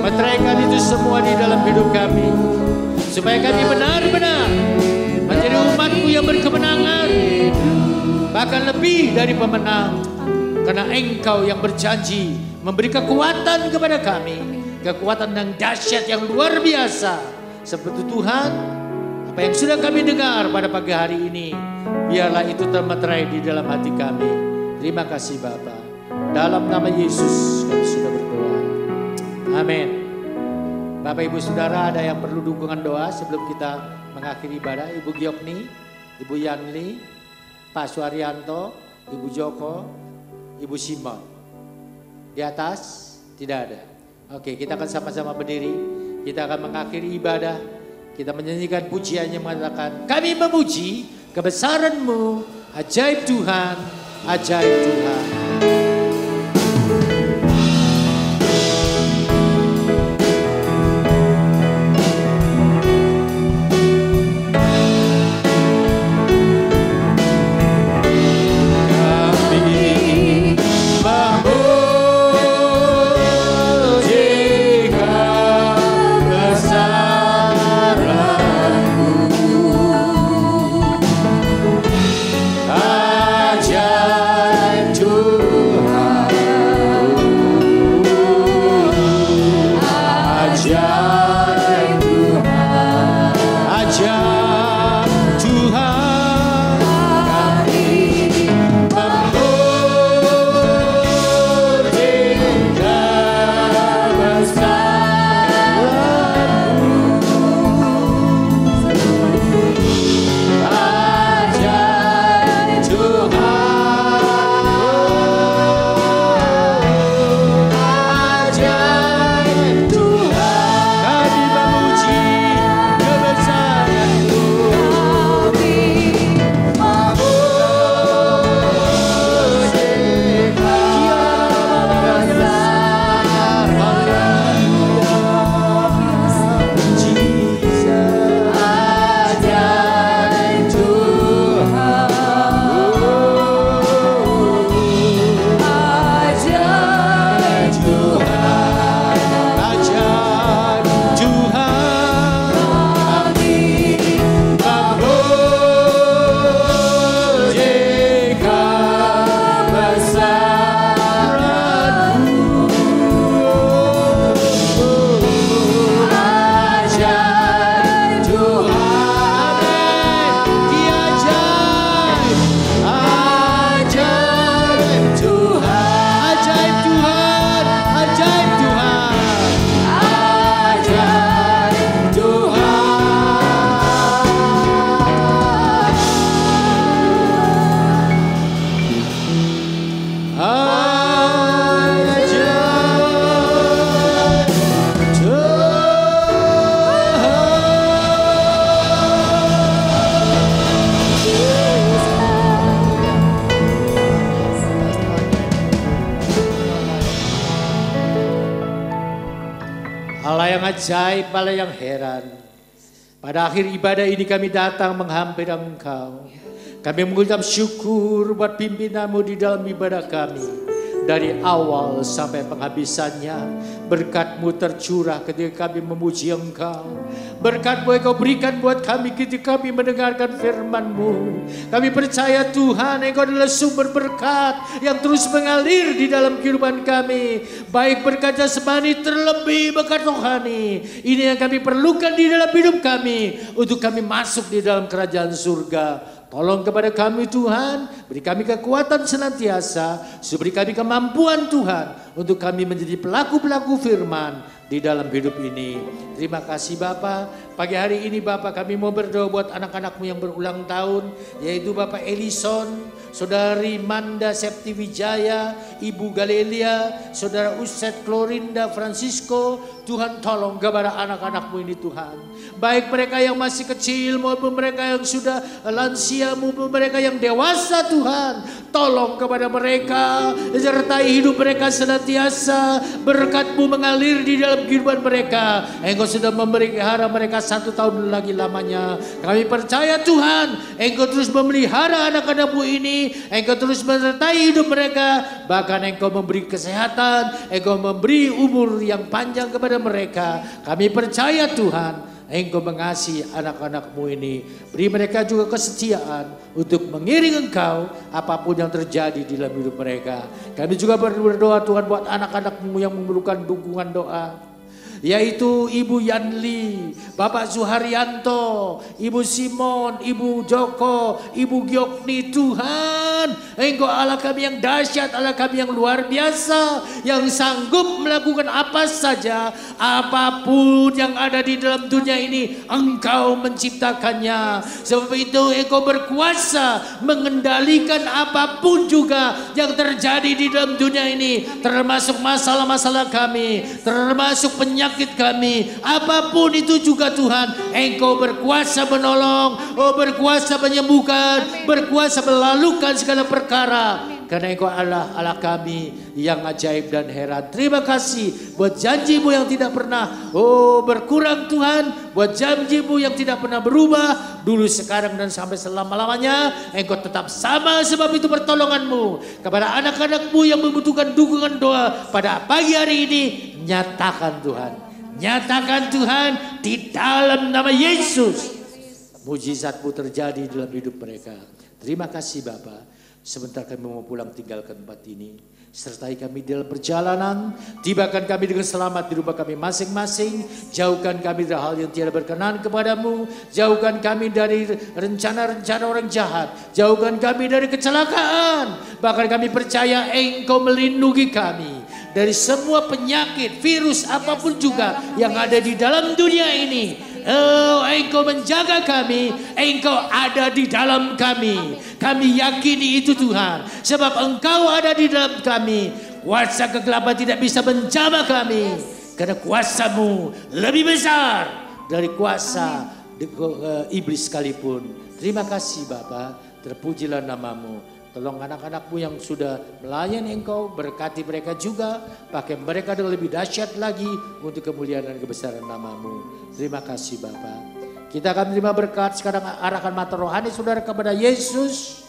Meteraikan itu semua di dalam hidup kami. Supaya kami benar-benar menjadi umat-Mu yang berkemenangan. Bahkan lebih dari pemenang. Karena Engkau yang berjanji memberi kekuatan kepada kami. Kekuatan yang dahsyat, yang luar biasa. Seperti Tuhan, apa yang sudah kami dengar pada pagi hari ini, biarlah itu termeterai di dalam hati kami. Terima kasih Bapa. Dalam nama Yesus kami sudah berdoa. Amin. Bapak Ibu Saudara, ada yang perlu dukungan doa sebelum kita mengakhiri ibadah? Ibu Giokni, Ibu Yanli, Pak Suharyanto, Ibu Joko, Ibu Simon. Di atas tidak ada. Oke, kita akan sama-sama berdiri. Kita akan mengakhiri ibadah. Kita menyanyikan pujian yang mengatakan, kami memuji kebesaran-Mu Ajaib Tuhan, ajaib Tuhan. Ajaib, Allah yang heran. Pada akhir ibadah ini kami datang menghampiri Engkau. Kami mengucap syukur buat pimpinanmu di dalam ibadah kami. Dari awal sampai penghabisannya, berkat-Mu tercurah ketika kami memuji Engkau. Berkat-Mu Engkau berikan buat kami ketika kami mendengarkan firman-Mu. Kami percaya Tuhan Engkau adalah sumber berkat yang terus mengalir di dalam kehidupan kami. Baik berkat jasmani terlebih berkat rohani. Ini yang kami perlukan di dalam hidup kami untuk kami masuk di dalam kerajaan surga. Tolong kepada kami Tuhan, beri kami kekuatan senantiasa, beri kami kemampuan Tuhan untuk kami menjadi pelaku-pelaku firman di dalam hidup ini. Terima kasih Bapa. Pagi hari ini Bapa kami mau berdoa buat anak-anak-Mu yang berulang tahun, yaitu Bapak Elison, Saudari Manda Septi Wijaya, Ibu Galilea, Saudara Uset Klorinda Francisco. Tuhan tolong kepada anak-anak-Mu ini Tuhan. Baik mereka yang masih kecil maupun mereka yang sudah lansia maupun mereka yang dewasa Tuhan. Tolong kepada mereka, sertai hidup mereka senantiasa. Berkat-Mu mengalir di dalam kehidupan mereka. Engkau sudah memelihara mereka 1 tahun lagi lamanya. Kami percaya Tuhan, Engkau terus memelihara anak-anak-Mu ini. Engkau terus menyertai hidup mereka. Bahkan Engkau memberi kesehatan, Engkau memberi umur yang panjang kepada mereka. Kami percaya Tuhan, Engkau mengasihi anak-anak-Mu ini. Beri mereka juga kesetiaan untuk mengiring Engkau apapun yang terjadi di dalam hidup mereka. Kami juga berdoa Tuhan buat anak-anak-Mu yang memerlukan dukungan doa, yaitu Ibu Yanli, Bapak Suharyanto, Ibu Simon, Ibu Joko, Ibu Gyokni. Tuhan, Engkau Allah kami yang dahsyat, Allah kami yang luar biasa, yang sanggup melakukan apa saja, apapun yang ada di dalam dunia ini, Engkau menciptakannya. Sebab itu Engkau berkuasa mengendalikan apapun juga yang terjadi di dalam dunia ini, termasuk masalah-masalah kami, termasuk penyakit penyakit kami. Apapun itu juga Tuhan, Engkau berkuasa menolong, berkuasa menyembuhkan, berkuasa melalukan segala perkara. Karena Engkau adalah Allah kami yang ajaib dan heran. Terima kasih buat janji-Mu yang tidak pernah berkurang Tuhan. Buat janji-Mu yang tidak pernah berubah. Dulu, sekarang, dan sampai selama-lamanya. Engkau tetap sama, sebab itu pertolongan-Mu kepada anak-anak-Mu yang membutuhkan dukungan doa pada pagi hari ini. Nyatakan Tuhan. Nyatakan Tuhan di dalam nama Yesus. Mujizat-Mu terjadi dalam hidup mereka. Terima kasih Bapa. Sebentar kami mau pulang tinggalkan tempat ini. Sertai kami dalam perjalanan. Tibakan kami dengan selamat di rumah kami masing-masing. Jauhkan kami dari hal yang tidak berkenan kepadamu. Jauhkan kami dari rencana-rencana orang jahat. Jauhkan kami dari kecelakaan. Bahkan kami percaya Engkau melindungi kami dari semua penyakit, virus apapun juga yang ada di dalam dunia ini. Engkau menjaga kami, Engkau ada di dalam kami. Kami yakini itu Tuhan, sebab Engkau ada di dalam kami. Kuasa kegelapan tidak bisa menjamah kami, karena kuasa-Mu lebih besar dari kuasa iblis sekalipun. Terima kasih Bapa, terpujilah nama-Mu. Tolong anak-anak-Mu yang sudah melayani Engkau, berkati mereka juga, pakai mereka dengan lebih dahsyat lagi untuk kemuliaan dan kebesaran nama-Mu. Terima kasih Bapa. Kita akan terima berkat. Sekarang arahkan mata rohani saudara kepada Yesus.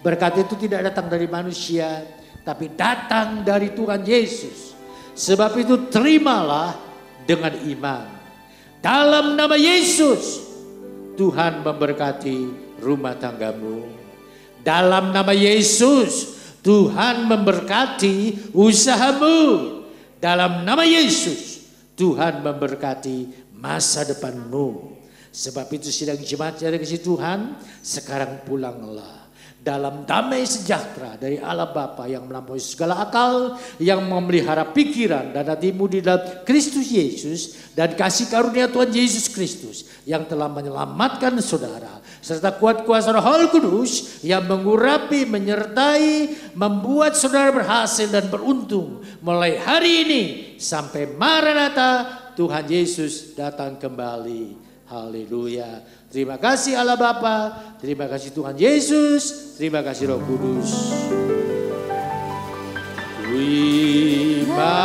Berkat itu tidak datang dari manusia, tapi datang dari Tuhan Yesus. Sebab itu terimalah dengan iman. Dalam nama Yesus, Tuhan memberkati rumah tanggamu. Dalam nama Yesus, Tuhan memberkati usahamu. Dalam nama Yesus, Tuhan memberkati masa depanmu. Sebab itu sidang jemaat yang dikasihi Tuhan, sekarang pulanglah dalam damai sejahtera dari Allah Bapa yang melampaui segala akal, yang memelihara pikiran dan hatimu di dalam Kristus Yesus, dan kasih karunia Tuhan Yesus Kristus yang telah menyelamatkan saudara, serta kuat kuasa Roh Kudus yang mengurapi, menyertai, membuat saudara berhasil dan beruntung mulai hari ini sampai Maranatha, Tuhan Yesus datang kembali. Haleluya. Terima kasih Allah Bapa, terima kasih Tuhan Yesus, terima kasih Roh Kudus. Terima